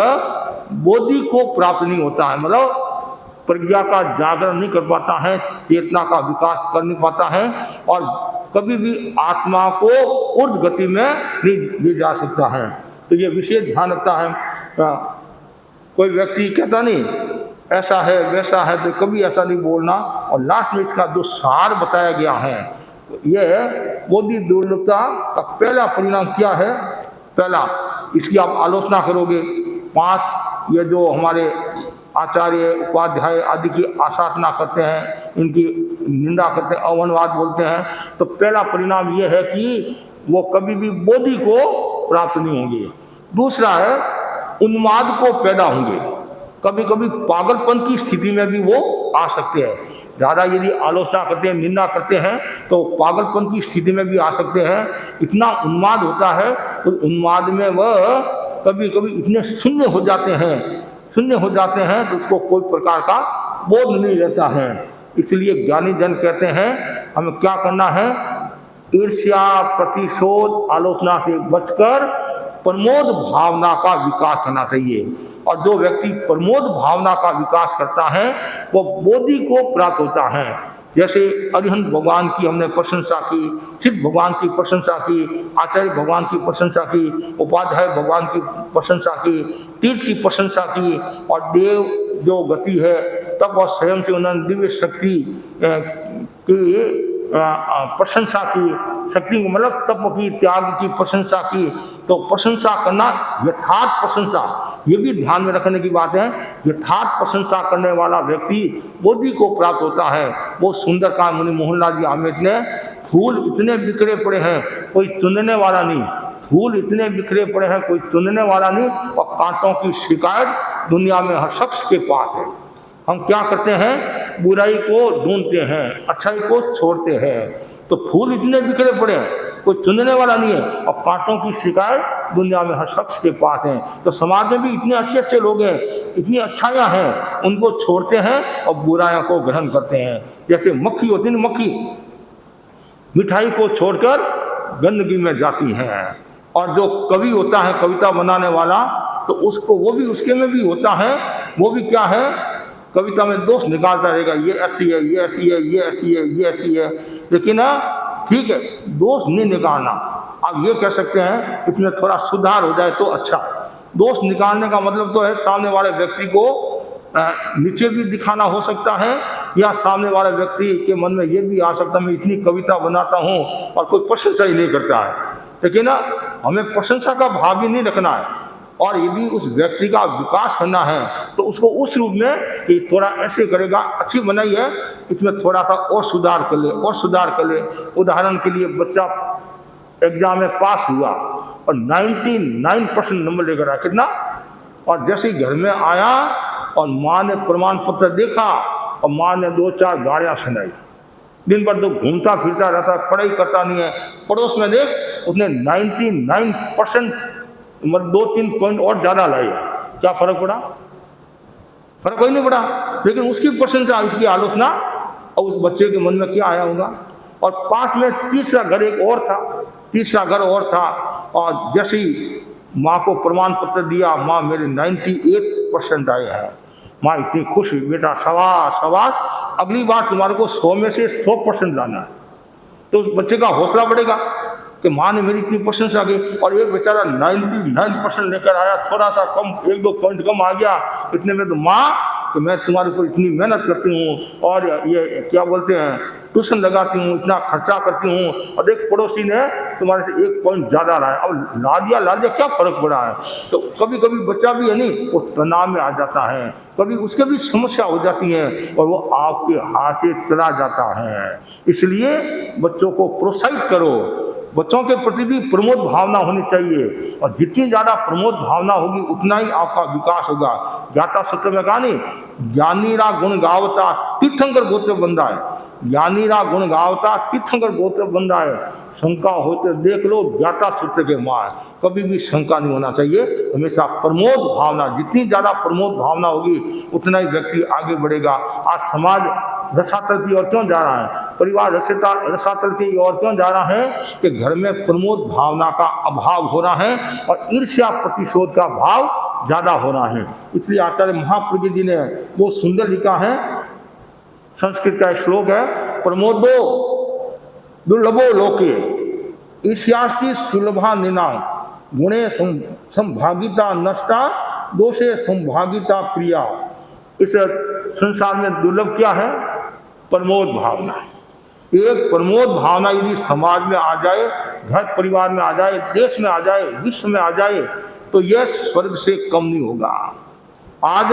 बोधि को प्राप्त नहीं होता है, मतलब प्रज्ञा का जागरण नहीं कर पाता है, चेतना का विकास कर नहीं पाता है, और कभी भी आत्मा को ऊर्ध्व गति में नहीं ले जा सकता है। तो ये विशेष ध्यान रखता है। कोई व्यक्ति कहता नहीं ऐसा है वैसा है, तो कभी ऐसा नहीं बोलना। और लास्ट में इसका जो सार बताया गया है, यह बोधि दुर्लभता का पहला परिणाम क्या है? पहला, इसकी आप आलोचना करोगे। 5 ये जो हमारे आचार्य उपाध्याय आदि की आसाधना करते हैं, इनकी निंदा करते हैं, अवनवाद बोलते हैं, तो पहला परिणाम यह है कि वो कभी भी बोधि को प्राप्त नहीं होंगे। दूसरा है उन्माद को पैदा होंगे, कभी कभी पागलपन की स्थिति में भी वो आ सकते हैं। ज़्यादा यदि आलोचना करते हैं, निंदा करते हैं, तो पागलपन की स्थिति में भी आ सकते हैं। इतना उन्माद होता है, तो उन्माद में वह कभी कभी इतने शून्य हो जाते हैं तो उसको कोई प्रकार का बोध नहीं रहता है। इसलिए ज्ञानी जन कहते हैं हमें क्या करना है? ईर्ष्या, प्रतिशोध, आलोचना से बचकर प्रमोद भावना का विकास करना चाहिए। और जो व्यक्ति प्रमोद भावना का विकास करता है वो बोधि को प्राप्त होता है। जैसे अरिहंत भगवान की हमने प्रशंसा की, सिद्ध भगवान की प्रशंसा की, आचार्य भगवान की प्रशंसा की, उपाध्याय भगवान की प्रशंसा की, तीर्थ की प्रशंसा की, और देव जो गति है तब वह स्वयं से उन्होंने दिव्य शक्ति की प्रशंसा की, शक्ति को मतलब तप की, त्याग की प्रशंसा की। तो प्रशंसा करना यथार्थ प्रशंसा, ये भी ध्यान में रखने की बात है। यथार्थ प्रशंसा करने वाला व्यक्ति बोधि को प्राप्त होता है। वो सुंदर का मुनि मोहनलाल जी आमेट ने, फूल इतने बिखरे पड़े हैं कोई चुनने वाला नहीं, फूल इतने बिखरे पड़े हैं कोई चुनने वाला नहीं, और कांटों की शिकायत दुनिया में हर शख्स के पास है। हम क्या करते हैं? बुराई को ढूंढते हैं, अच्छाई को छोड़ते हैं। तो फूल इतने बिखरे पड़े हैं कोई चुनने वाला नहीं है, और कांटों की शिकायत दुनिया में हर शख्स के पास है। तो समाज में भी इतने अच्छे अच्छे लोग हैं, इतनी अच्छाइयाँ हैं, उनको छोड़ते हैं और बुराइयों को ग्रहण करते हैं। जैसे मक्खी होती है, मक्खी मिठाई को छोड़कर गंदगी में जाती है। और जो कवि होता है, कविता बनाने वाला, तो उसको वो भी उसके में भी होता है, वो भी क्या है? कविता में दोष निकालता रहेगा, ये ऐसी है, ये ऐसी है, ये ऐसी है, ये ऐसी है। लेकिन ठीक है, दोष नहीं निकालना। आप ये कह सकते हैं इसमें थोड़ा सुधार हो जाए तो अच्छा है। दोष निकालने का मतलब तो है सामने वाले व्यक्ति को नीचे भी दिखाना हो सकता है, या सामने वाले व्यक्ति के मन में ये भी आ सकता है मैं इतनी कविता बनाता हूँ और कोई प्रशंसा ही नहीं करता है। लेकिन हमें प्रशंसा का भाव भी नहीं रखना है। और यदि उस व्यक्ति का विकास करना है तो उसको उस रूप में कि थोड़ा ऐसे करेगा, अच्छी बनाई है, इसमें थोड़ा सा और सुधार कर ले, और सुधार कर ले। उदाहरण के लिए बच्चा एग्जाम में पास हुआ और 99% नंबर लेकर आया, कितना? और जैसे ही घर में आया और माँ ने प्रमाण पत्र देखा और माँ ने 2-4 गालियाँ सुनाई। दिन भर तो घूमता फिरता रहता, पढ़ाई करता नहीं है। पड़ोस में देख, उसने 99% मतलब 2-3 पॉइंट और ज़्यादा लाए। क्या फर्क पड़ा? फर्क कोई नहीं पड़ा। लेकिन उसकी प्रशंसा, उसकी आलोचना, और उस बच्चे के मन में क्या आया होगा? और पास में तीसरा घर और था, और जैसे ही माँ को प्रमाण पत्र दिया, माँ मेरे 98% आए हैं। माँ इतनी खुश हुई, बेटा शाबाश शाबाश, अगली बार तुम्हारे को 100 में से 100% लाना है। तो उस बच्चे का हौसला बढ़ेगा कि माँ ने मेरी इतनी प्रशंसा की। और एक बेचारा 99% लेकर आया, थोड़ा सा कम, 1-2 पॉइंट कम आ गया, इतने में तो माँ कि मैं तुम्हारे ऊपर इतनी मेहनत करती हूँ और ये क्या बोलते हैं ट्यूशन लगाती हूँ, इतना खर्चा करती हूँ, और एक पड़ोसी ने तुम्हारे से 1 पॉइंट ज़्यादा लाया, अब ला दिया क्या फ़र्क पड़ा है। तो कभी कभी बच्चा भी है नहीं, वो तनाव में आ जाता है, कभी उसके भी समस्या हो जाती है और वो आपके हाथ से चला जाता है। इसलिए बच्चों को प्रोत्साहित करो, बच्चों के प्रति भी प्रमोद भावना होनी चाहिए, और जितनी ज़्यादा प्रमोद भावना होगी उतना ही आपका विकास होगा। गाथा सूत्र में कहा नहीं, ज्ञानीरा गुण गावता तीर्थंकर गोत्र बंदा है। ज्ञानीरा गुण गावता तीर्थंकर गोत्र बंदा है। शंका हो तो देख लो ज्ञाता सूत्र के मार, कभी भी शंका नहीं होना चाहिए। हमेशा प्रमोद भावना, जितनी ज़्यादा प्रमोद भावना होगी उतना ही व्यक्ति आगे बढ़ेगा। आज समाज रसातल की ओर क्यों जा रहा है, परिवार रसातल की ओर क्यों जा रहा है? कि घर में प्रमोद भावना का अभाव हो रहा है और ईर्ष्या प्रतिशोध का भाव ज़्यादा हो रहा है। इसलिए आचार्य महाप्रज्ञ जी ने वो सुंदर लिखा है, संस्कृत का एक श्लोक है, प्रमोदो दुर्लभो लोके ईर्ष्यास्ति सुलभा निना गुणे संभागिता नष्टा दोषे संभागिता प्रिया। इस संसार में दुर्लभ क्या है? प्रमोद भावना। एक प्रमोद भावना यदि समाज में आ जाए, घर परिवार में आ जाए, देश में आ जाए, विश्व में आ जाए, तो यह स्वर्ग से कम नहीं होगा। आज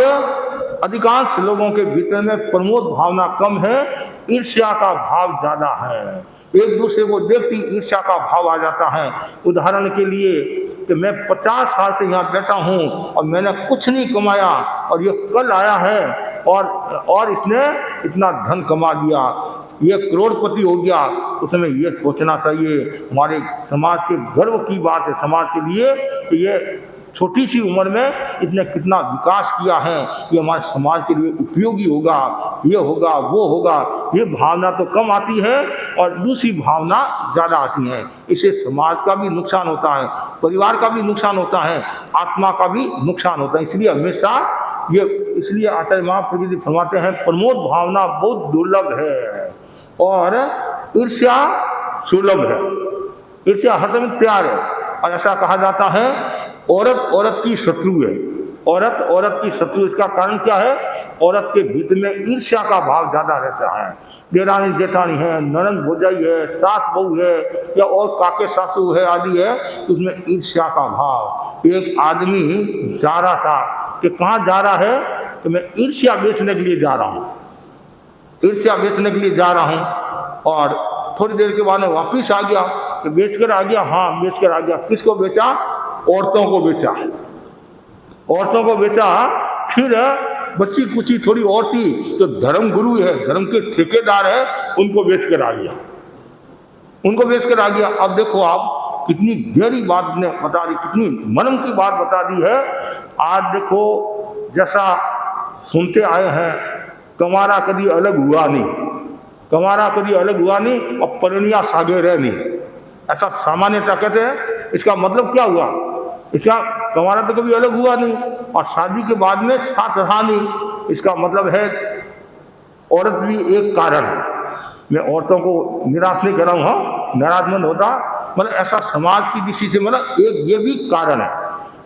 अधिकांश लोगों के भीतर में प्रमोद भावना कम है, ईर्ष्या का भाव ज्यादा है। एक दूसरे को देखती ईर्ष्या का भाव आ जाता है। उदाहरण के लिए कि मैं 50 साल से यहाँ बैठा हूँ और मैंने कुछ नहीं कमाया और ये कल आया है और इसने इतना धन कमा लिया, ये करोड़पति हो गया। उस समय ये सोचना चाहिए, हमारे समाज के गर्व की बात है समाज के लिए कि ये छोटी सी उम्र में इसने कितना विकास किया है, ये हमारे समाज के लिए उपयोगी होगा, ये होगा वो होगा। ये भावना तो कम आती है और दूसरी भावना ज़्यादा आती है। इससे समाज का भी नुकसान होता है, परिवार का भी नुकसान होता है, आत्मा का भी नुकसान होता है। इसलिए हमेशा इसलिए आचार्य महाप्रभु जी फरमाते हैं प्रमोद भावना बहुत दुर्लभ है और ईर्ष्या सुलभ है। ईर्ष्या हर समय प्यार है और ऐसा कहा जाता है औरत औरत की शत्रु है। औरत औरत की शत्रु, इसका कारण क्या है? औरत के भीतर में ईर्ष्या का भाव ज्यादा रहता है। देरानी जेठानी है, ननद भौजाई है, सास बहू है या और काके सासू है आदि है, उसमें ईर्ष्या का भाव। एक आदमी जा रहा था कि कहाँ जा रहा है? कि मैं ईर्ष्या बेचने के लिए जा रहा हूँ, ईर्ष्या बेचने के लिए जा रहा हूँ। और थोड़ी देर के बाद में वापिस आ गया कि बेच कर आ गया। हाँ, बेच कर आ गया। किसको बेचा? औरतों को बेचा, औरतों को बेचा। फिर बच्ची कुची थोड़ी और थी जो धर्म गुरु है, धर्म के ठेकेदार है, उनको बेच कर आ गया, उनको बेच कर आ गया। अब देखो आप कितनी गहरी बात ने बता दी, कितनी मर्म की बात बता दी है। आज देखो जैसा सुनते आए हैं, कमारा कभी अलग हुआ नहीं, कमारा कभी अलग हुआ नहीं और परनिया सागे रह नहीं, ऐसा सामान्यता कहते हैं। इसका मतलब क्या हुआ? इसका कमारा तो कभी अलग हुआ नहीं और शादी के बाद में साथ रहा नहीं। इसका मतलब है औरत भी एक कारण है। मैं औरतों को निराश नहीं कर रहा हूँ, नाराज मत होता, मतलब ऐसा समाज की दृष्टि से मतलब एक ये भी कारण है।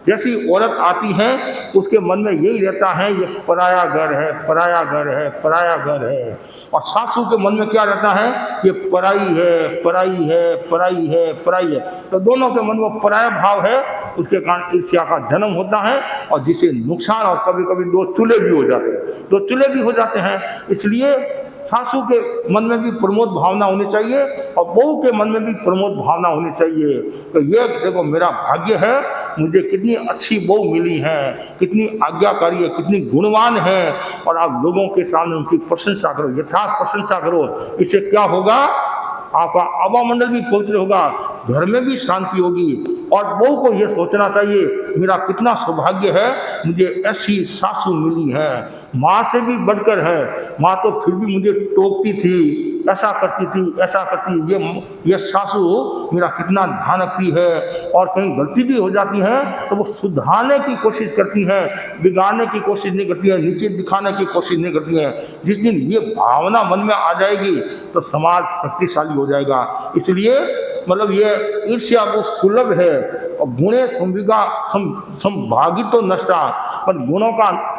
जैसी औरत आती है उसके मन में यही रहता है ये पराया घर है, पराया घर है, पराया घर है। और सासू के मन में क्या रहता है? ये पराई है, पराई है, पराई है, पराई है। तो दोनों के मन में पराया भाव है, उसके कारण ईर्ष्या का जन्म होता है और जिससे नुकसान और कभी कभी दो चूल्हे भी हो जाते हैं, दो चूल्हे भी हो जाते हैं। इसलिए सासू के मन में भी प्रमोद भावना होनी चाहिए और बहू के मन में भी प्रमोद भावना होनी चाहिए। तो ये देखो मेरा भाग्य है, मुझे कितनी अच्छी बहू मिली है, कितनी आज्ञाकारी है, कितनी गुणवान है। और आप लोगों के सामने उनकी प्रशंसा करो, यथार्थ प्रशंसा करो। इससे क्या होगा? आपका आवामंडल भी पवित्र होगा, घर में भी शांति होगी। और बहू को यह सोचना चाहिए मेरा कितना सौभाग्य है, मुझे ऐसी सासू मिली है। माँ से भी बढ़कर है, माँ तो फिर भी मुझे टोकती थी, ऐसा करती थी, ऐसा करती। ये सासू मेरा कितना ध्यान रखती है और कहीं गलती भी हो जाती है तो वो सुधारने की कोशिश करती है, बिगाड़ने की कोशिश नहीं करती है, नीचे दिखाने की कोशिश नहीं करती है। जिस दिन ये भावना मन में आ जाएगी तो समाज शक्तिशाली हो जाएगा। इसलिए मतलब ये ईर्ष्या वो सुलभ है और गुणे संभागितो नष्टा, पर गुणों का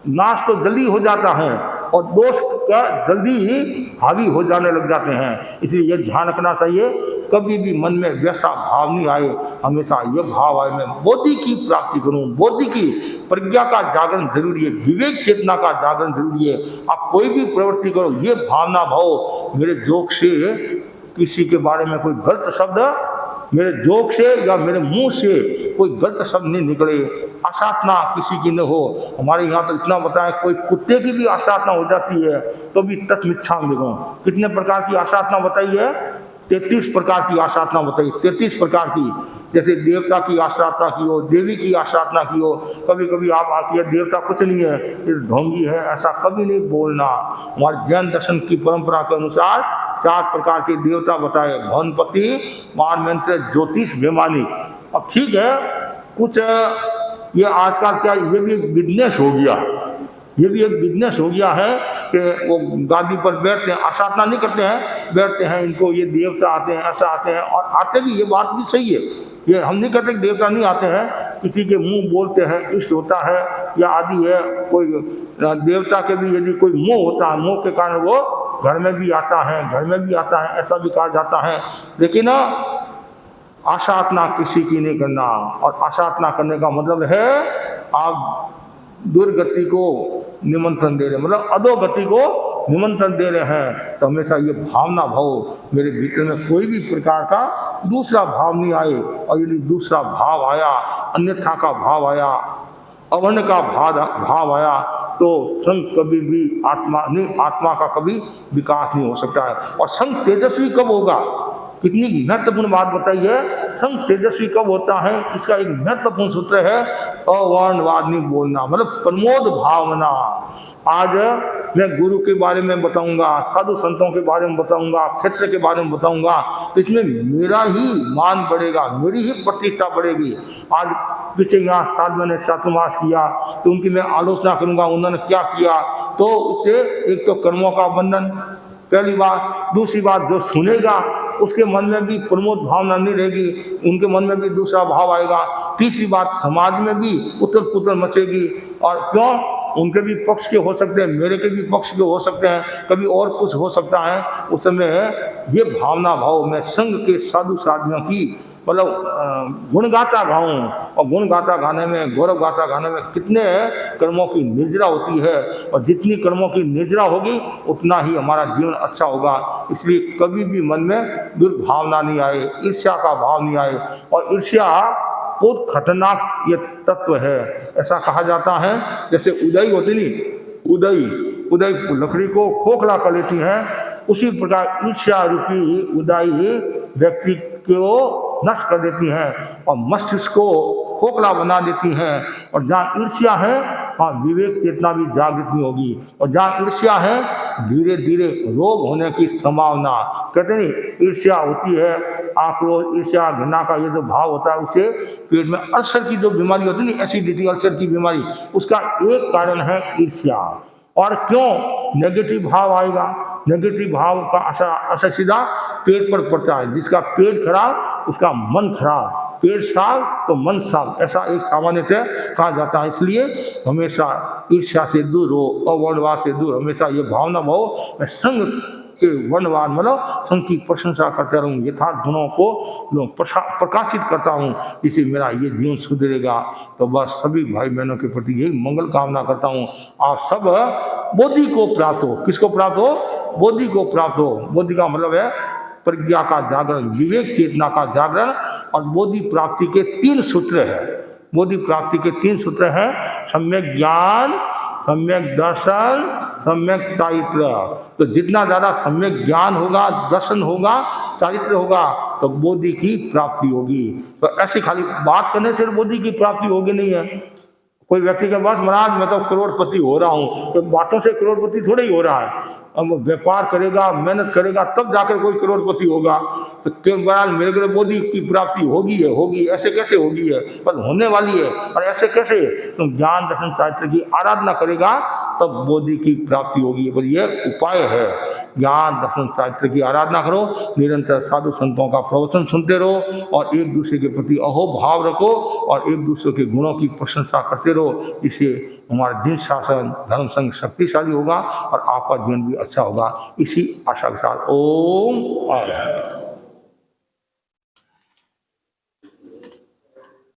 नाश तो जल्दी हो जाता है और दोष का जल्दी ही हावी हो जाने लग जाते हैं। इसलिए ये ध्यान रखना चाहिए कभी भी मन में वैसा भाव नहीं आए, हमेशा ये भाव आए मैं बोधि की प्राप्ति करूं, बोधि की प्रज्ञा का जागरण जरूरी है, विवेक चेतना का जागरण जरूरी है। आप कोई भी प्रवृत्ति करो ये भावना भाव मेरे जोक से किसी के बारे में कोई गलत शब्द मेरे जोक से या मेरे मुंह से कोई गलत शब्द नहीं निकले, आशातना किसी की न हो। हमारे यहाँ तो इतना बताएं कोई कुत्ते की भी आशातना हो जाती है तो भी तस्मिच्छाम देखो कितने प्रकार की आशातना बताई है? 33 प्रकार की आशातना बताई, 33 प्रकार की। जैसे देवता की आशातना की हो, देवी की आशातना की हो। कभी कभी आप आती है देवता कुछ नहीं है, ये ढोंगी है, ऐसा कभी नहीं बोलना। हमारे जैन दर्शन की परंपरा के अनुसार 4 प्रकार के देवता बताए, भवनपति, मानमंत्र, ज्योतिष, वैमानिक। अब ठीक है कुछ ये आजकल क्या ये भी एक बिजनेस हो गया, ये भी एक बिजनेस हो गया है कि वो गादी पर बैठते हैं, आसाधना नहीं करते हैं, बैठते हैं, इनको ये देवता आते हैं, ऐसा आते हैं, और आते भी, ये बात भी सही है, ये हम नहीं कहते कि देवता नहीं आते हैं, किसी के मुंह बोलते हैं इष्ट होता है या आदि है, कोई देवता के भी यदि कोई मोह होता है, मोह के कारण वो घर में भी आता है, घर में भी आता है, ऐसा भी कहा जाता है। लेकिन आशातना किसी की नहीं करना, और आशातना करने का मतलब है आप दुर्गति को निमंत्रण दे रहे, मतलब अधोगति को निमंत्रण दे रहे हैं। तो हमेशा ये भावना भाव मेरे भीतर में कोई भी प्रकार का दूसरा भाव नहीं आए, और यदि दूसरा भाव आया, अन्यथा का भाव आया, अवर्ण का भाव आया, तो संग कभी भी आत्मा का कभी विकास नहीं हो सकता है। और संग तेजस्वी कब होगा, कितनी महत्वपूर्ण बात बताई है, संग तेजस्वी कब होता है, इसका एक महत्वपूर्ण सूत्र है अवर्णवाद नहीं बोलना, मतलब प्रमोद भावना। आज मैं गुरु के बारे में बताऊंगा, साधु संतों के बारे में बताऊंगा, क्षेत्र के बारे में बताऊंगा, तो इसमें मेरा ही मान बढ़ेगा, मेरी ही प्रतिष्ठा बढ़ेगी। आज पीछे यहाँ साल मैंने चातुर्मास किया, तो उनकी मैं आलोचना करूंगा, उन्होंने क्या किया, तो उससे एक तो कर्मों का बंधन, पहली बात, दूसरी बात जो सुनेगा उसके मन में भी प्रमोद भावना नहीं रहेगी, उनके मन में भी दूसरा भाव आएगा। तीसरी बात, समाज में भी उथल पुथल मचेगी, और क्यों, उनके भी पक्ष के हो सकते हैं, मेरे के भी पक्ष के हो सकते हैं, कभी और कुछ हो सकता है। उस समय ये भावना भाव मैं संघ के साधु साधियों की मतलब गुणगाथा गाऊं, और गुणगाथा गाने में, गौरव गाथा गाने में कितने कर्मों की निर्जरा होती है, और जितनी कर्मों की निर्जरा होगी उतना ही हमारा जीवन अच्छा होगा। इसलिए कभी भी मन में दुर्भावना नहीं आए, ईर्ष्या का भाव नहीं आए, और ईर्ष्या बहुत खतरनाक ये तत्व है। ऐसा कहा जाता है जैसे उदई होती नहीं, उदई लकड़ी को खोखला कर लेती है, उसी प्रकार ईर्ष्या रूपी उदाई व्यक्ति को नष्ट कर देती हैं और मस्तिष्क को खोखला बना देती हैं। और जहाँ ईर्ष्या है वहाँ विवेक चेतना भी जागृत नहीं होगी, और जहाँ ईर्ष्या है धीरे धीरे रोग होने की संभावना। कहते नहीं, ईर्ष्या होती है, आक्रोश, ईर्ष्या, घृणा का ये जो भाव होता है, उससे पेट में अल्सर की जो बीमारी होती है, नहीं एसिडिटी अल्सर की बीमारी, उसका एक कारण है ईर्ष्या। और क्यों नेगेटिव भाव आएगा, नेगेटिव भाव का असर सीधा पेट पर पड़ता है। जिसका पेट खराब उसका मन खराब, पेट साफ तो मन साफ, ऐसा एक सामान्यतः कहा जाता है। इसलिए हमेशा ईर्ष्या से दूर हो, अवर्णवाद से दूर, हमेशा ये भावना भाव मैं संघ के वर्णवाद मतलब संघ की प्रशंसा करता रहूँ, यथार्थ गुणों को प्रकाशित करता हूँ, जिससे मेरा ये जीवन सुधरेगा। तो बस सभी भाई बहनों के प्रति यही मंगल कामना करता हूँ। आप सब बोधि को प्राप्त हो। किसको प्राप्त हो? बोधि को प्राप्त हो। बोधि का मतलब है प्रज्ञा का जागरण, विवेक चेतना का जागरण। और बोधि प्राप्ति के 3 सूत्र हैं। बोधि प्राप्ति के 3 सूत्र हैं, सम्यक ज्ञान, सम्यक दर्शन, सम्यक चारित्र। तो जितना ज़्यादा सम्यक ज्ञान होगा, दर्शन होगा, चारित्र होगा, तो बोधि की प्राप्ति होगी। तो ऐसे खाली बात करने से बोधि की प्राप्ति होगी नहीं है। कोई व्यक्ति के पास महाराज मैं तो करोड़पति हो रहा हूँ, तो बातों से करोड़पति थोड़ा ही हो रहा है। अब व्यापार करेगा, मेहनत करेगा, तब जाकर कोई करोड़पति होगा। तो क्यों महाराज मेरे को बोधि की प्राप्ति होगी, ऐसे कैसे होगी है, पर होने वाली है। और ऐसे कैसे? तुम ज्ञान दर्शन चारित्र की आराधना करेगा तब बोधि की प्राप्ति होगी। पर यह उपाय है, ज्ञान दर्शन चारित्र की आराधना करो, निरंतर साधु संतों का प्रवचन सुनते रहो, और एक दूसरे के प्रति अहोभाव रखो, और एक दूसरे के गुणों की प्रशंसा करते रहो। इससे हमारा दिन शासन धर्म संघ शक्तिशाली होगा और आपका जीवन भी अच्छा होगा। इसी आशा के साथ ओम।